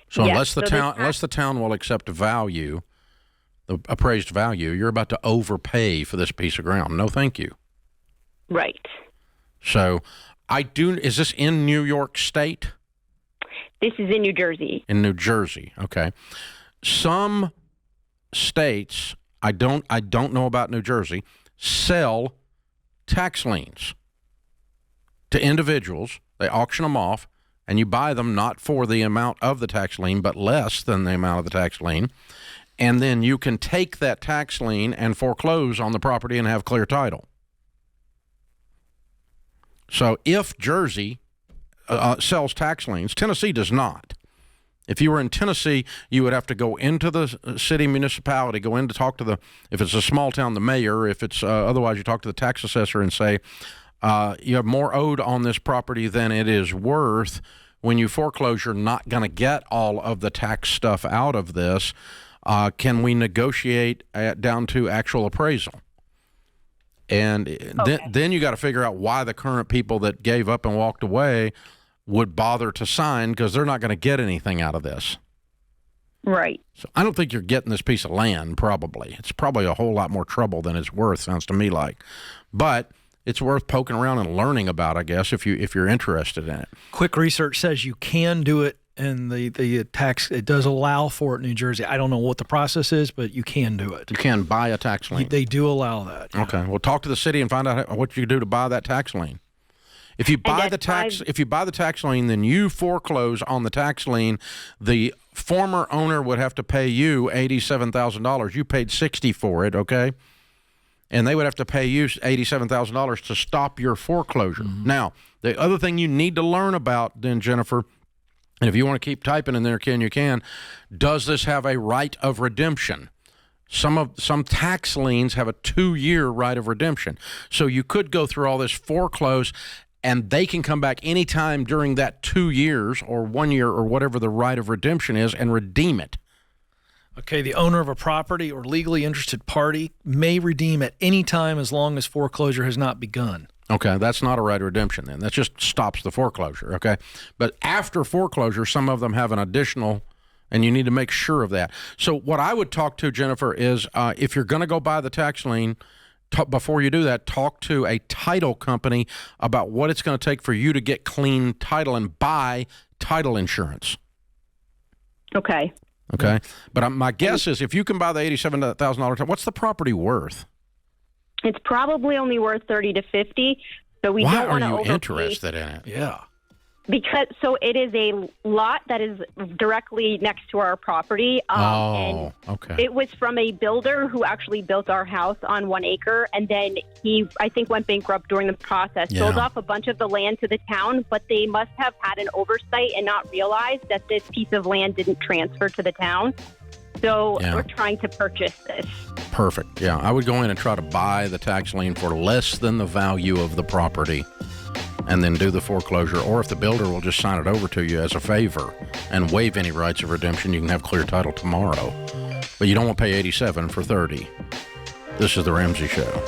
So unless the town will accept value, the appraised value, you're about to overpay for this piece of ground. No, thank you. Right. So is this in New York State? This is in New Jersey. In New Jersey, okay. Some states, I don't know about New Jersey, sell tax liens to individuals. They auction them off, and you buy them not for the amount of the tax lien, but less than the amount of the tax lien. And then you can take that tax lien and foreclose on the property and have clear title. So if Jersey sells tax liens, Tennessee does not. If you were in Tennessee, you would have to go into the city municipality, go in to talk to if it's a small town, the mayor. If it's otherwise, you talk to the tax assessor and say, you have more owed on this property than it is worth. When you foreclose, you're not going to get all of the tax stuff out of this. Can we negotiate down to actual appraisal? And then you got to figure out why the current people that gave up and walked away would bother to sign, because they're not going to get anything out of this. Right. So I don't think you're getting this piece of land, probably. It's probably a whole lot more trouble than it's worth, sounds to me like. But it's worth poking around and learning about, I guess, if you're interested in it. Quick research says you can do it, and the tax, it does allow for it in New Jersey. I don't know what the process is, but you can do it. You can buy a tax lien. They do allow that. Yeah. Okay. Well, talk to the city and find out what you can do to buy that tax lien. If you buy the tax lien, then you foreclose on the tax lien. The former owner would have to pay you $87,000. You paid $60,000 for it, okay? And they would have to pay you $87,000 to stop your foreclosure. Mm-hmm. Now, the other thing you need to learn about then, Jennifer, and if you want to keep typing in there, Ken, you can, does this have a right of redemption? Some tax liens have a 2-year right of redemption. So you could go through all this foreclose, and they can come back anytime during that 2 years or 1 year or whatever the right of redemption is and redeem it. Okay, the owner of a property or legally interested party may redeem at any time as long as foreclosure has not begun. Okay, that's not a right of redemption then. That just stops the foreclosure, okay? But after foreclosure, some of them have an additional, and you need to make sure of that. So what I would talk to, Jennifer, is if you're going to go buy the tax lien, before you do that, talk to a title company about what it's going to take for you to get clean title and buy title insurance. Okay. Okay. But my guess is if you can buy the $87,000, what's the property worth? It's probably only worth $30,000 to $50,000. So we Why don't want to are you overpay. interested in it? Yeah. Because it is a lot that is directly next to our property. And okay. It was from a builder who actually built our house on 1 acre, and then he, I think, went bankrupt during the process. Yeah. Sold off a bunch of the land to the town, but they must have had an oversight and not realized that this piece of land didn't transfer to the town. So we're trying to purchase this. Perfect. Yeah, I would go in and try to buy the tax lien for less than the value of the property, and then do the foreclosure. Or if the builder will just sign it over to you as a favor and waive any rights of redemption, you can have clear title tomorrow. But you don't want to pay $87,000 for $30,000. This is the Ramsey Show.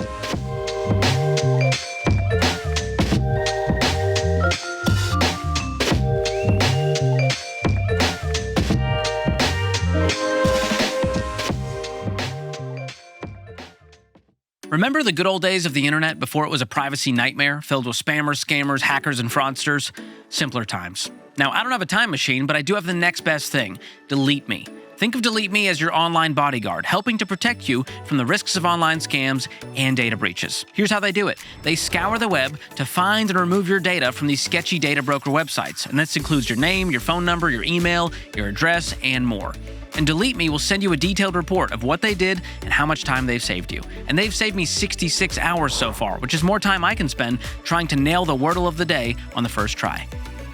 Remember the good old days of the internet before it was a privacy nightmare filled with spammers, scammers, hackers, and fraudsters? Simpler times. Now, I don't have a time machine, but I do have the next best thing, Delete Me. Think of Delete Me as your online bodyguard, helping to protect you from the risks of online scams and data breaches. Here's how they do it. They scour the web to find and remove your data from these sketchy data broker websites, and this includes your name, your phone number, your email, your address, and more. And Delete Me will send you a detailed report of what they did and how much time they've saved you. And they've saved me 66 hours so far, which is more time I can spend trying to nail the wordle of the day on the first try.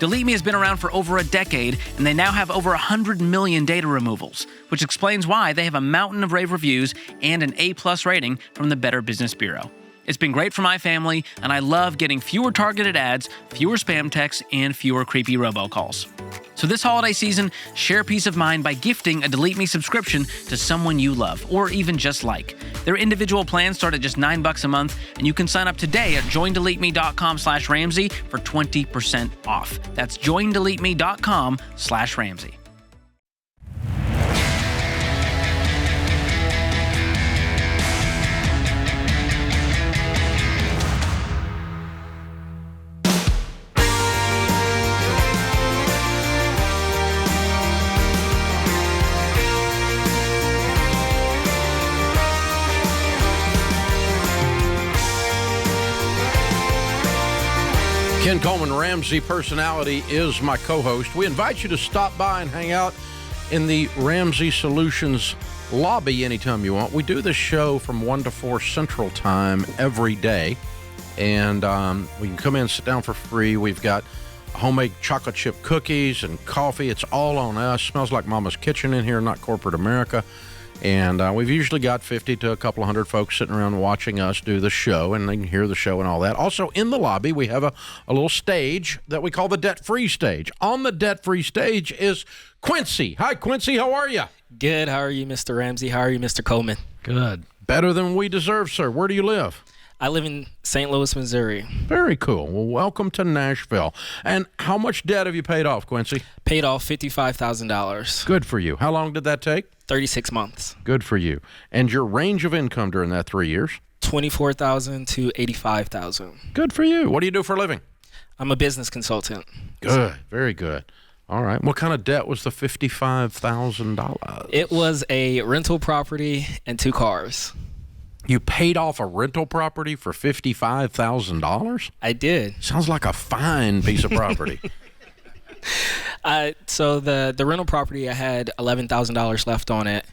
Delete Me has been around for over a decade, and they now have over 100 million data removals, which explains why they have a mountain of rave reviews and an A+ rating from the Better Business Bureau. It's been great for my family, and I love getting fewer targeted ads, fewer spam texts, and fewer creepy robocalls. So this holiday season, share peace of mind by gifting a Delete Me subscription to someone you love, or even just like. Their individual plans start at just $9 a month, and you can sign up today at joindeleteme.com/Ramsey for 20% off. That's joindeleteme.com/Ramsey. Ken Coleman, Ramsey Personality, is my co-host. We invite you to stop by and hang out in the Ramsey Solutions lobby anytime you want. We do this show from 1 to 4 Central Time every day, and we can come in and sit down for free. We've got homemade chocolate chip cookies and coffee. It's all on us. Smells like Mama's Kitchen in here, not corporate America. And we've usually got 50 to a couple hundred folks sitting around watching us do the show, and they can hear the show and all that. Also, in the lobby, we have a little stage that we call the Debt-Free Stage. On the Debt-Free Stage is Quincy. Hi, Quincy. How are you? Good. How are you, Mr. Ramsey? How are you, Mr. Coleman? Good. Better than we deserve, sir. Where do you live? I live in St. Louis, Missouri. Very cool. Well, welcome to Nashville. And how much debt have you paid off, Quincy? Paid off $55,000. Good for you. How long did that take? 36 months. Good for you. And your range of income during that 3 years? $24,000 to $85,000. Good for you. What do you do for a living? I'm a business consultant. Good. Very good. All right. What kind of debt was the $55,000? It was a rental property and 2 cars. You paid off a rental property for $55,000? I did. Sounds like a fine piece of property. So the rental property, I had $11,000 left on it,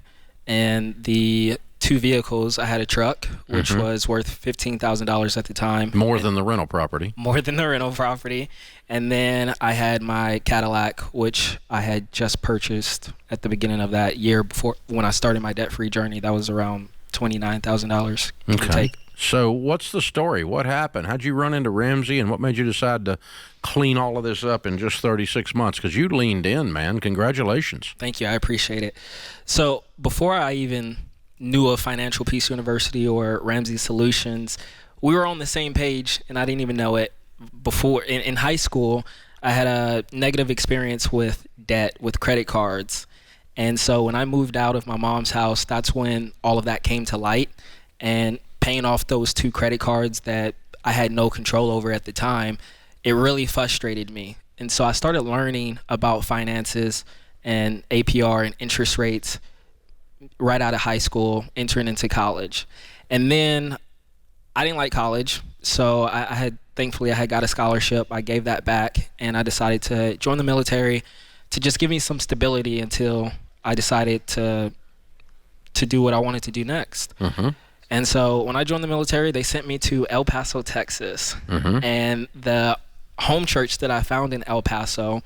and the 2 vehicles, I had a truck, which was worth $15,000 at the time. More than the rental property. More than the rental property. And then I had my Cadillac, which I had just purchased at the beginning of that year before when I started my debt-free journey. That was around $29,000. Okay. So what's the story? What happened? How'd you run into Ramsey, and what made you decide to clean all of this up in just 36 months? Because you leaned in, man. Congratulations. Thank you. I appreciate it. So before I even knew of Financial Peace University or Ramsey Solutions, we were on the same page, and I didn't even know it. Before in high school, I had a negative experience with debt, with credit cards. And so when I moved out of my mom's house, that's when all of that came to light. And paying off those 2 credit cards that I had no control over at the time, it really frustrated me. And so I started learning about finances and APR and interest rates right out of high school, entering into college. And then I didn't like college, so thankfully I had got a scholarship. I gave that back, and I decided to join the military to just give me some stability until I decided to do what I wanted to do next. And so when I joined the military, they sent me to El Paso, Texas. And the home church that I found in El Paso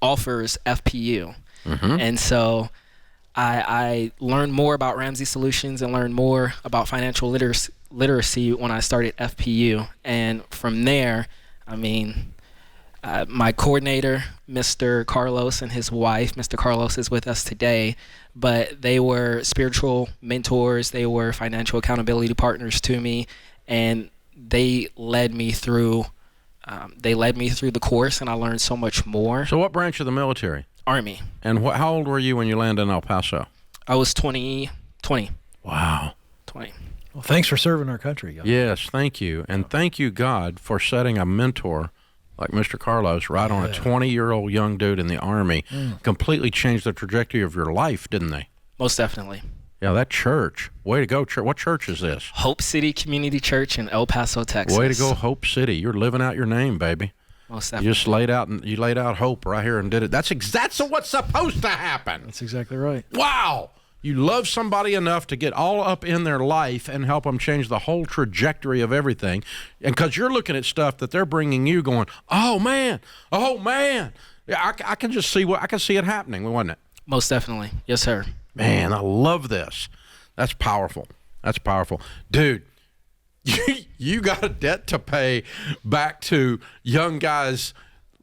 offers FPU. And so I learned more about Ramsey Solutions and learned more about financial literacy when I started FPU. And from there, I mean, my coordinator, Mr. Carlos, and his wife, Mr. Carlos, is with us today, but they were spiritual mentors. They were financial accountability partners to me, and they led me through the course, and I learned so much more. So what branch of the military? Army. And how old were you when you landed in El Paso? I was 20. Wow. 20. Well, thanks for serving our country. Yes, thank you. And thank you, God, for setting a mentor like Mr. Carlos right on a 20-year-old young dude in the Army. Completely changed the trajectory of your life, didn't they? Most definitely. Yeah, that church. Way to go, church. What church is this? Hope City Community Church in El Paso, Texas. Way to go, Hope City. You're living out your name, baby. Most definitely. You just laid out hope right here and did it. That's what's supposed to happen. That's exactly right. Wow. You love somebody enough to get all up in their life and help them change the whole trajectory of everything. And because you're looking at stuff that they're bringing you going, oh, man. Yeah, I can just see I can see it happening, wasn't it? Most definitely. Yes, sir. Man, I love this. That's powerful. That's powerful. Dude, you got a debt to pay back to young guys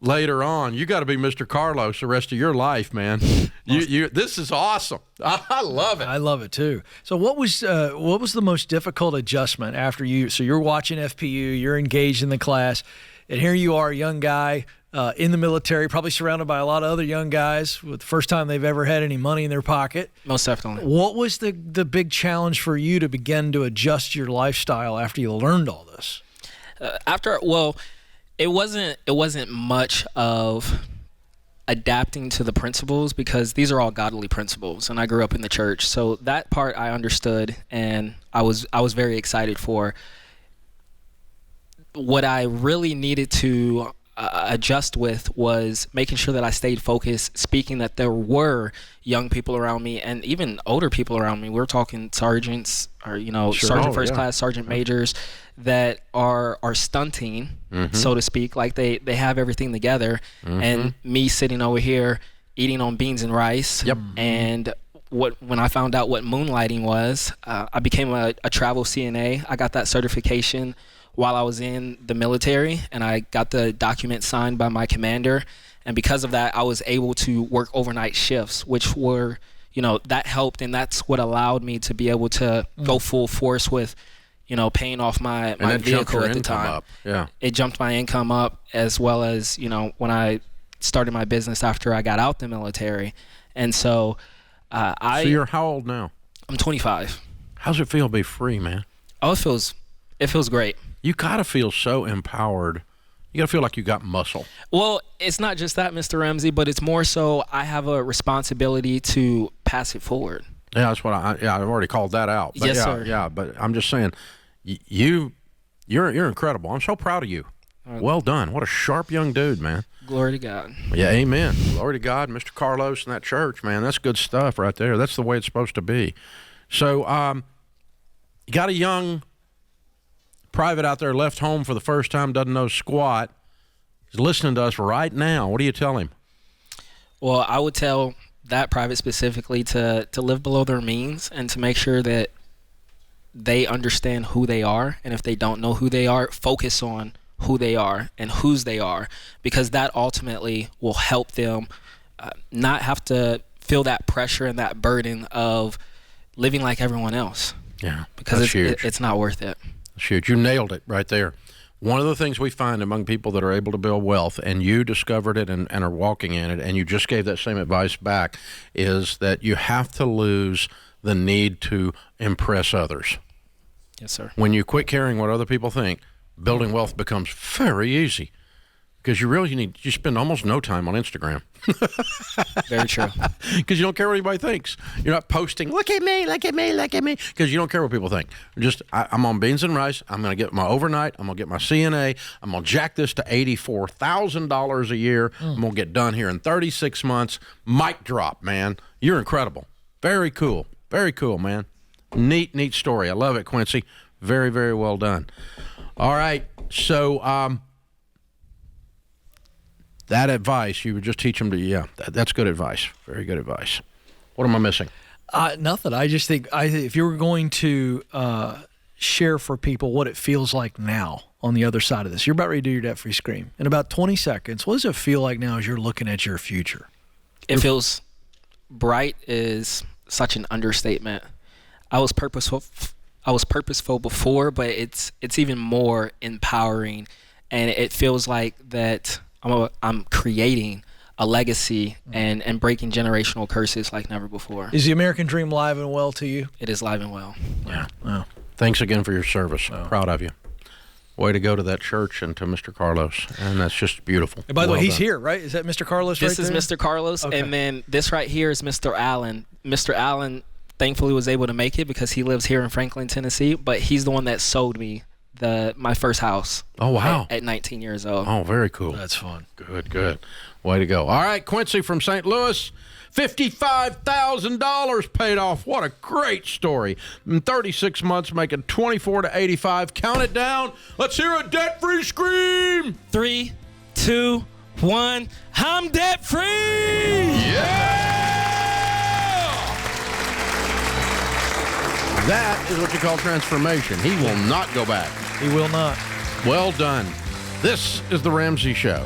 later on. You got to be Mr. Carlos the rest of your life, man. This is awesome. I love it. I love it too. So what was the most difficult adjustment after you? So you're watching FPU, you're engaged in the class, and here you are, a young guy in the military, probably surrounded by a lot of other young guys with the first time they've ever had any money in their pocket. Most definitely. What was the big challenge for you to begin to adjust your lifestyle after you learned all this? It wasn't much of adapting to the principles, because these are all godly principles, and I grew up in the church, so that part I understood, and I was very excited for. What I really needed to adjust with was making sure that I stayed focused, speaking that there were young people around me and even older people around me. We're talking sergeants or, sergeant first class, sergeant majors that are stunting, so to speak, like they have everything together. And me sitting over here eating on beans and rice. Yep. And when I found out what moonlighting was, I became a travel CNA. I got that certification while I was in the military, and I got the document signed by my commander. And because of that, I was able to work overnight shifts, which were, that helped, and that's what allowed me to be able to go full force with, paying off my vehicle at the time. Up. Yeah. It jumped my income up, as well as, when I started my business after I got out the military. And so So you're how old now? I'm 25. How's it feel to be free, man? Oh, it feels great. You gotta feel so empowered. You gotta feel like you got muscle. Well, it's not just that, Mr. Ramsey, but it's more so I have a responsibility to pass it forward. Yeah, that's what I've already called that out. But yes, sir. Yeah, but I'm just saying, you're incredible. I'm so proud of you. Well done. What a sharp young dude, man. Glory to God. Yeah, amen. Glory to God, Mr. Carlos and that church, man. That's good stuff right there. That's the way it's supposed to be. So, you got a young private out there left home for the first time, doesn't know squat. He's listening to us right now. What do you tell him? Well, I would tell that private specifically to live below their means and to make sure that they understand who they are. And if they don't know who they are, focus on who they are and whose they are, because that ultimately will help them not have to feel that pressure and that burden of living like everyone else. Yeah, because it's not worth it. Shoot, you nailed it right there. One of the things we find among people that are able to build wealth, and you discovered it and are walking in it, and you just gave that same advice back, is that you have to lose the need to impress others. Yes, sir. When you quit caring what other people think, building wealth becomes very easy, because you spend almost no time on Instagram. Very true. Because you don't care what anybody thinks. You're not posting, look at me, because you don't care what people think. I'm on beans and rice. I'm going to get my overnight. I'm going to get my CNA. I'm going to jack this to $84,000 a year. I'm going to get done here in 36 months. Mic drop, man. You're incredible. Very cool. Very cool, man. Neat story. I love it, Quincy. Very, very well done. All right. So, that advice, you would just teach them that's good advice. Very good advice. What am I missing? Nothing. I just think if you were going to share for people what it feels like now on the other side of this, you're about ready to do your debt-free scream. In about 20 seconds, what does it feel like now as you're looking at your future? It feels bright is such an understatement. I was purposeful before, but it's even more empowering, and it feels like that I'm creating a legacy and breaking generational curses like never before. Is the American dream live and well to you? It is live and well. Yeah. Wow. Thanks again for your service. Wow. Proud of you. Way to go to that church and to Mr. Carlos. And that's just beautiful. And by the way, he's here, right? Is that Mr. Carlos right there? This is Mr. Carlos. Okay. And then this right here is Mr. Allen. Mr. Allen thankfully was able to make it because he lives here in Franklin, Tennessee, but he's the one that sold me my first house. Oh, wow. At 19 years old. Oh, very cool. That's fun. Good. Way to go. All right, Quincy from St. Louis, $55,000 paid off. What a great story. In 36 months, making 24 to 85. Count it down. Let's hear a debt-free scream. 3, 2, 1. I'm debt-free. Yeah! That is what you call transformation. He will not go back. He will not. Well done. This is The Ramsey Show.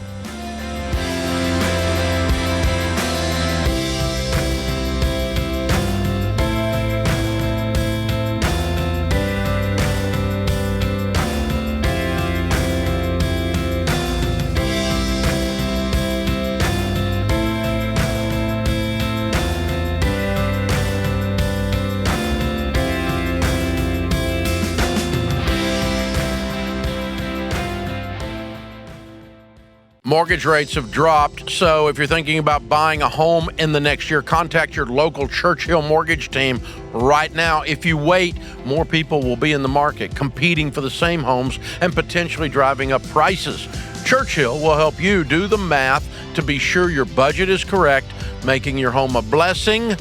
Mortgage rates have dropped, so if you're thinking about buying a home in the next year, contact your local Churchill mortgage team right now. If you wait, more people will be in the market, competing for the same homes and potentially driving up prices. Churchill will help you do the math to be sure your budget is correct, making your home a blessing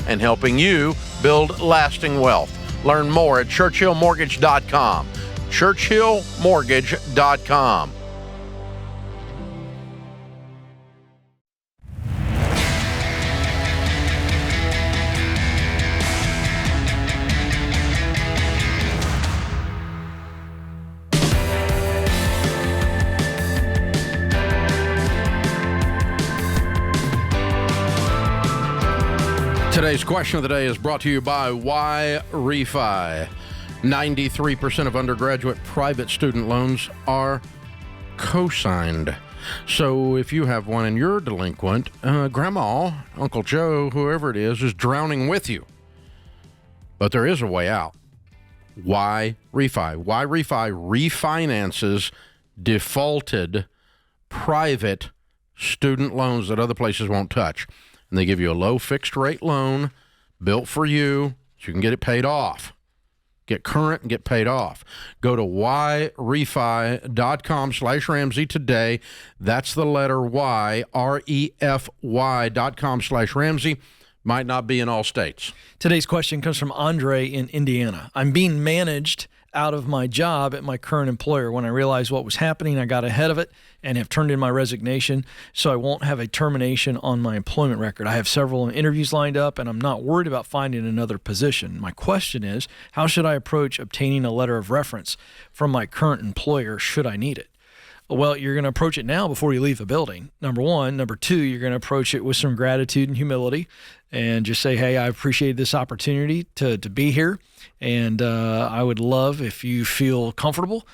and helping you build lasting wealth. Learn more at churchillmortgage.com. churchillmortgage.com. Today's question of the day is brought to you by Why Refi. 93% of undergraduate private student loans are co-signed. So if you have one and you're delinquent, Grandma, Uncle Joe, whoever it is drowning with you. But there is a way out. Why Refi? Why Refi refinances defaulted private student loans that other places won't touch. And they give you a low fixed rate loan built for you so you can get it paid off. Get current and get paid off. Go to yrefi.com/Ramsey today. That's the letter Y, REFY.com/Ramsey. Might not be in all states. Today's question comes from Andre in Indiana. I'm being managed out of my job at my current employer. When I realized what was happening, I got ahead of it and have turned in my resignation so I won't have a termination on my employment record. I have several interviews lined up and I'm not worried about finding another position. My question is, how should I approach obtaining a letter of reference from my current employer should I need it? Well, you're going to approach it now before you leave the building, number one. Number two, you're going to approach it with some gratitude and humility and just say, hey, I appreciate this opportunity to be here. And I would love if you feel comfortable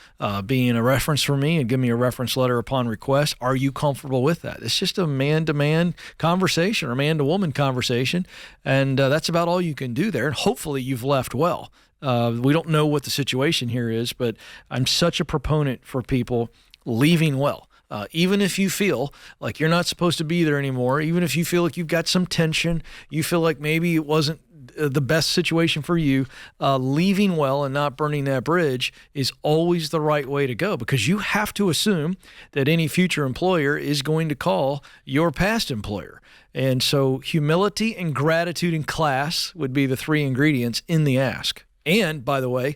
being a reference for me and give me a reference letter upon request. Are you comfortable with that? It's just a man-to-man conversation or man-to-woman conversation. And that's about all you can do there. And hopefully you've left well. We don't know what the situation here is, but I'm such a proponent for people leaving well. Even if you feel like you're not supposed to be there anymore, even if you feel like you've got some tension, you feel like maybe it wasn't the best situation for you, leaving well and not burning that bridge is always the right way to go, because you have to assume that any future employer is going to call your past employer. And so humility and gratitude and class would be the three ingredients in the ask. And by the way,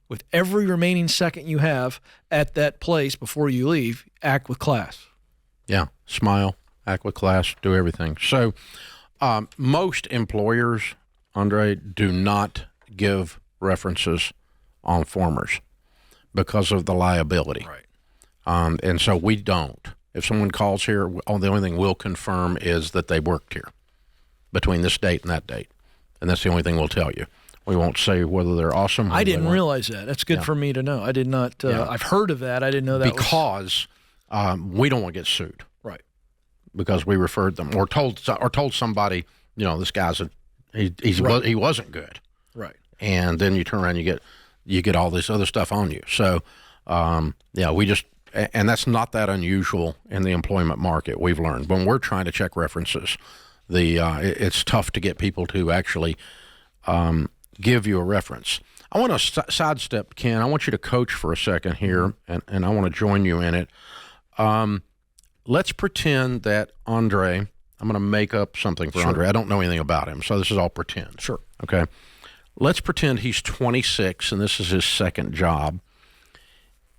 with every remaining second you have at that place before you leave, act with class. Yeah, smile, act with class, do everything. So most employers, Andre, do not give references on formers because of the liability. Right. And so we don't. If someone calls here, the only thing we'll confirm is that they worked here between this date and that date. And that's the only thing we'll tell you. We won't say whether they're awesome. I didn't realize that. That's good for me to know. I did not. I've heard of that. I didn't know that. Because we don't want to get sued. Right. Because we referred them or told somebody, this guy's he wasn't good. Right. And then you turn around, you get all this other stuff on you. So we just, and that's not that unusual in the employment market. We've learned when we're trying to check references, it's tough to get people to actually give you a reference. I want to sidestep, Ken. I want you to coach for a second here, and I want to join you in it. Let's pretend that Andre, I'm going to make up something for Andre. I don't know anything about him, so this is all pretend. Sure. Okay. Let's pretend he's 26, and this is his second job.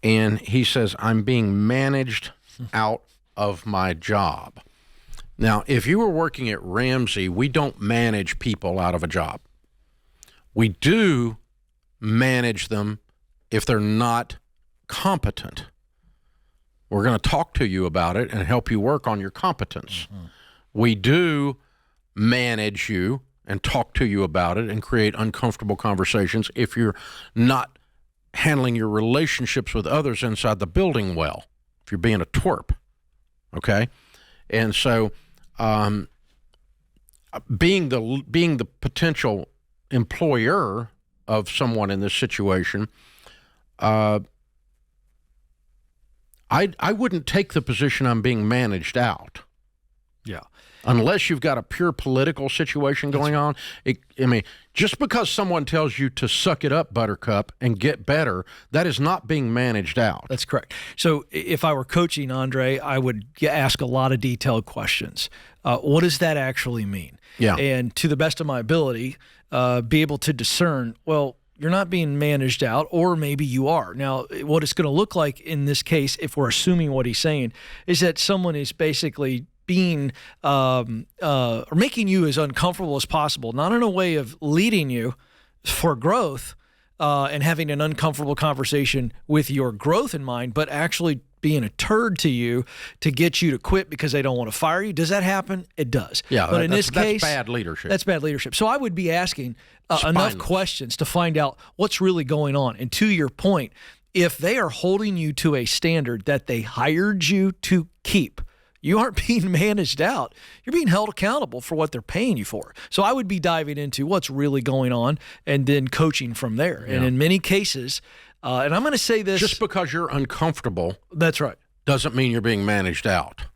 And he says, I'm being managed out of my job. Now, if you were working at Ramsey, we don't manage people out of a job. We do manage them if they're not competent. We're going to talk to you about it and help you work on your competence. We do manage you and talk to you about it and create uncomfortable conversations if you're not handling your relationships with others inside the building well, if you're being a twerp, okay? And so being the potential employer of someone in this situation, I wouldn't take the position I'm being managed out. Yeah. Unless you've got a pure political situation going on. Just because someone tells you to suck it up, Buttercup, and get better, that is not being managed out. That's correct. So if I were coaching Andre, I would ask a lot of detailed questions. What does that actually mean? Yeah. And to the best of my ability, be able to discern, well, you're not being managed out, or maybe you are. Now, what it's going to look like in this case, if we're assuming what he's saying, is that someone is basically being or making you as uncomfortable as possible, not in a way of leading you for growth and having an uncomfortable conversation with your growth in mind, but actually being a turd to you to get you to quit because they don't want to fire you. Does that happen? It does. Yeah, but in this case, that's bad leadership. That's bad leadership. So I would be asking enough questions to find out what's really going on. And to your point, if they are holding you to a standard that they hired you to keep, you aren't being managed out. You're being held accountable for what they're paying you for. So I would be diving into what's really going on and then coaching from there. Yeah. And in many cases, and I'm going to say this. Just because you're uncomfortable. That's right. Doesn't mean you're being managed out.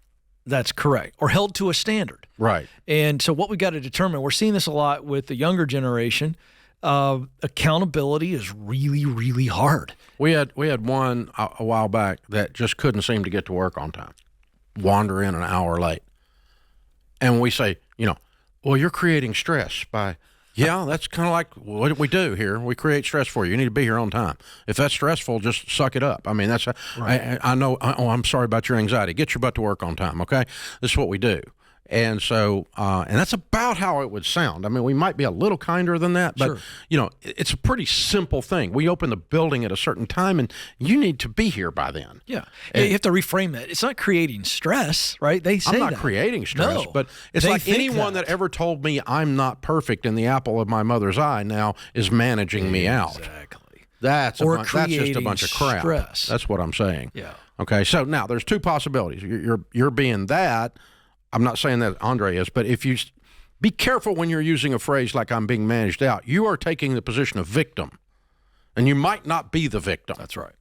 That's correct. Or held to a standard. Right. And so what we got to determine, we're seeing this a lot with the younger generation. Accountability is really, really hard. We had one a while back that just couldn't seem to get to work on time. Wander in an hour late. And we say, well, you're creating stress by, that's kind of like what we do here. We create stress for you. You need to be here on time. If that's stressful, just suck it up. I mean, that's, right. I know, I'm sorry about your anxiety. Get your butt to work on time, okay? This is what we do. And so, and that's about how it would sound. I mean, we might be a little kinder than that, but, sure. It's a pretty simple thing. We open the building at a certain time, and you need to be here by then. Yeah. And you have to reframe that. It's not creating stress, right? They say I'm not creating stress, but it's like anyone that ever told me I'm not perfect and the apple of my mother's eye now is managing me out. Exactly. That's just a bunch of crap. Stress. That's what I'm saying. Yeah. Okay, so now there's two possibilities. You're being that. I'm not saying that Andre is, but if you be careful when you're using a phrase like I'm being managed out, you are taking the position of victim, and you might not be the victim. That's right.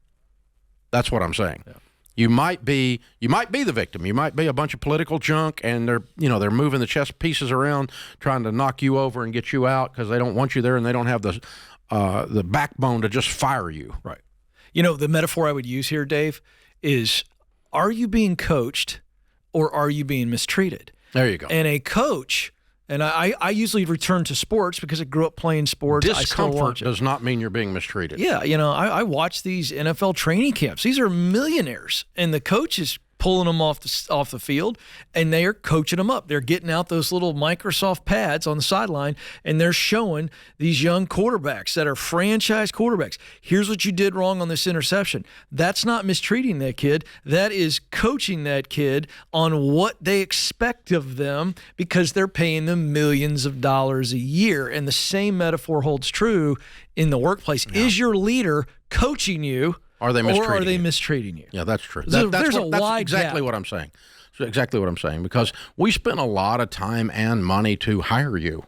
That's what I'm saying. Yeah. You might be the victim. You might be a bunch of political junk, and they're moving the chess pieces around, trying to knock you over and get you out because they don't want you there, and they don't have the backbone to just fire you. Right. The metaphor I would use here, Dave, is: are you being coached? Or are you being mistreated? There you go. And a coach, and I usually return to sports because I grew up playing sports. Discomfort does not mean you're being mistreated. Yeah, I watch these NFL training camps. These are millionaires, and the coach is pulling them off the field, and they are coaching them up. They're getting out those little Microsoft pads on the sideline, and they're showing these young quarterbacks that are franchise quarterbacks. Here's what you did wrong on this interception. That's not mistreating that kid. That is coaching that kid on what they expect of them because they're paying them millions of dollars a year. And the same metaphor holds true in the workplace. Yeah. Is your leader coaching you? Are they mistreating or are they mistreating you? Yeah, that's true. There's that's a wide exactly gap. what I'm saying. That's exactly what I'm saying, because we spend a lot of time and money to hire you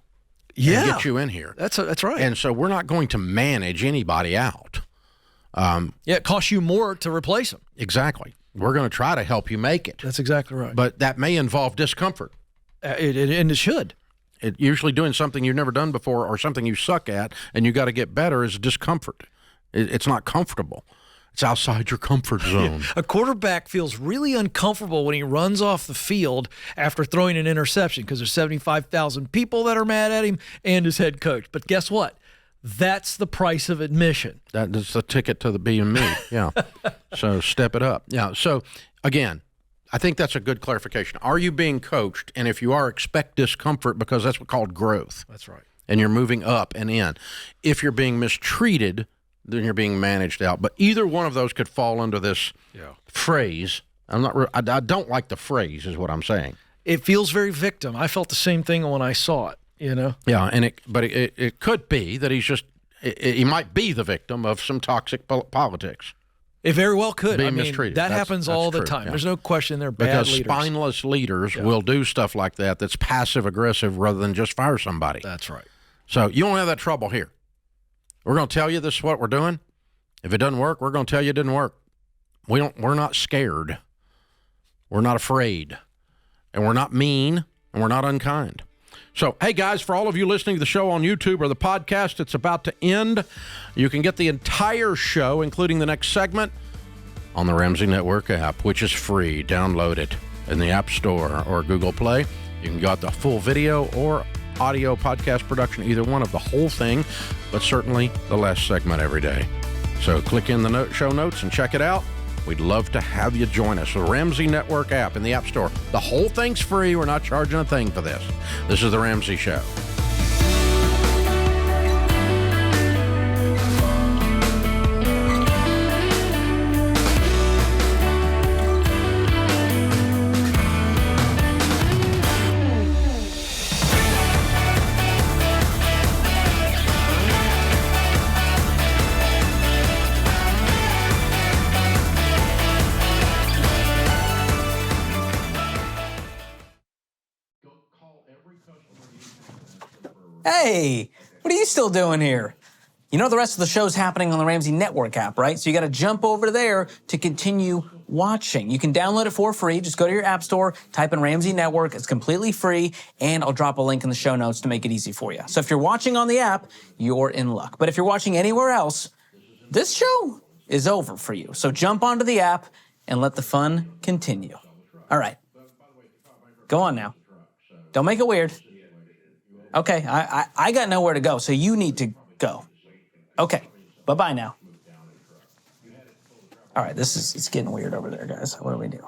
and get you in here. That's right. And so we're not going to manage anybody out. It costs you more to replace them. Exactly. We're going to try to help you make it. That's exactly right. But that may involve discomfort. And it should. Usually doing something you've never done before or something you suck at and you got to get better is discomfort. It's not comfortable. It's outside your comfort zone. A quarterback feels really uncomfortable when he runs off the field after throwing an interception because there's 75,000 people that are mad at him and his head coach. But guess what? That's the price of admission. That's the ticket to the B&Me. Yeah. So step it up. Yeah. So again, I think that's a good clarification. Are you being coached? And if you are, expect discomfort because that's what's called growth. That's right. And you're moving up and in. If you're being mistreated, then you're being managed out. But either one of those could fall under this phrase. I don't like the phrase, is what I'm saying. It feels very victim. I felt the same thing when I saw it. Yeah, and it could be that he might be the victim of some toxic politics. It very well could. Being mistreated. That happens all the time. Yeah. There's no question they're bad leaders. Because spineless leaders will do stuff like that that's passive-aggressive rather than just fire somebody. That's right. So you don't have that trouble here. We're going to tell you this is what we're doing. If it doesn't work, we're going to tell you it didn't work. We're not scared. We're not afraid. And we're not mean, and we're not unkind. So, hey, guys, for all of you listening to the show on YouTube or the podcast, it's about to end. You can get the entire show, including the next segment, on the Ramsey Network app, which is free. Download it in the App Store or Google Play. You can get the full video or audio podcast production, either one of the whole thing, but certainly the last segment every day. So click in the show notes and check it out. We'd love to have you join us. The Ramsey Network app in the App Store. The whole thing's free. We're not charging a thing for this. This is The Ramsey Show. Hey, what are you still doing here? You know the rest of the show's happening on the Ramsey Network app, right? So you got to jump over there to continue watching. You can download it for free. Just go to your app store, type in Ramsey Network. It's completely free, and I'll drop a link in the show notes to make it easy for you. So if you're watching on the app, you're in luck. But if you're watching anywhere else, this show is over for you. So jump onto the app and let the fun continue. All right. Go on now. Don't make it weird. Okay, I got nowhere to go, so you need to go. Okay, bye-bye now. All right, it's getting weird over there, guys. What do we do?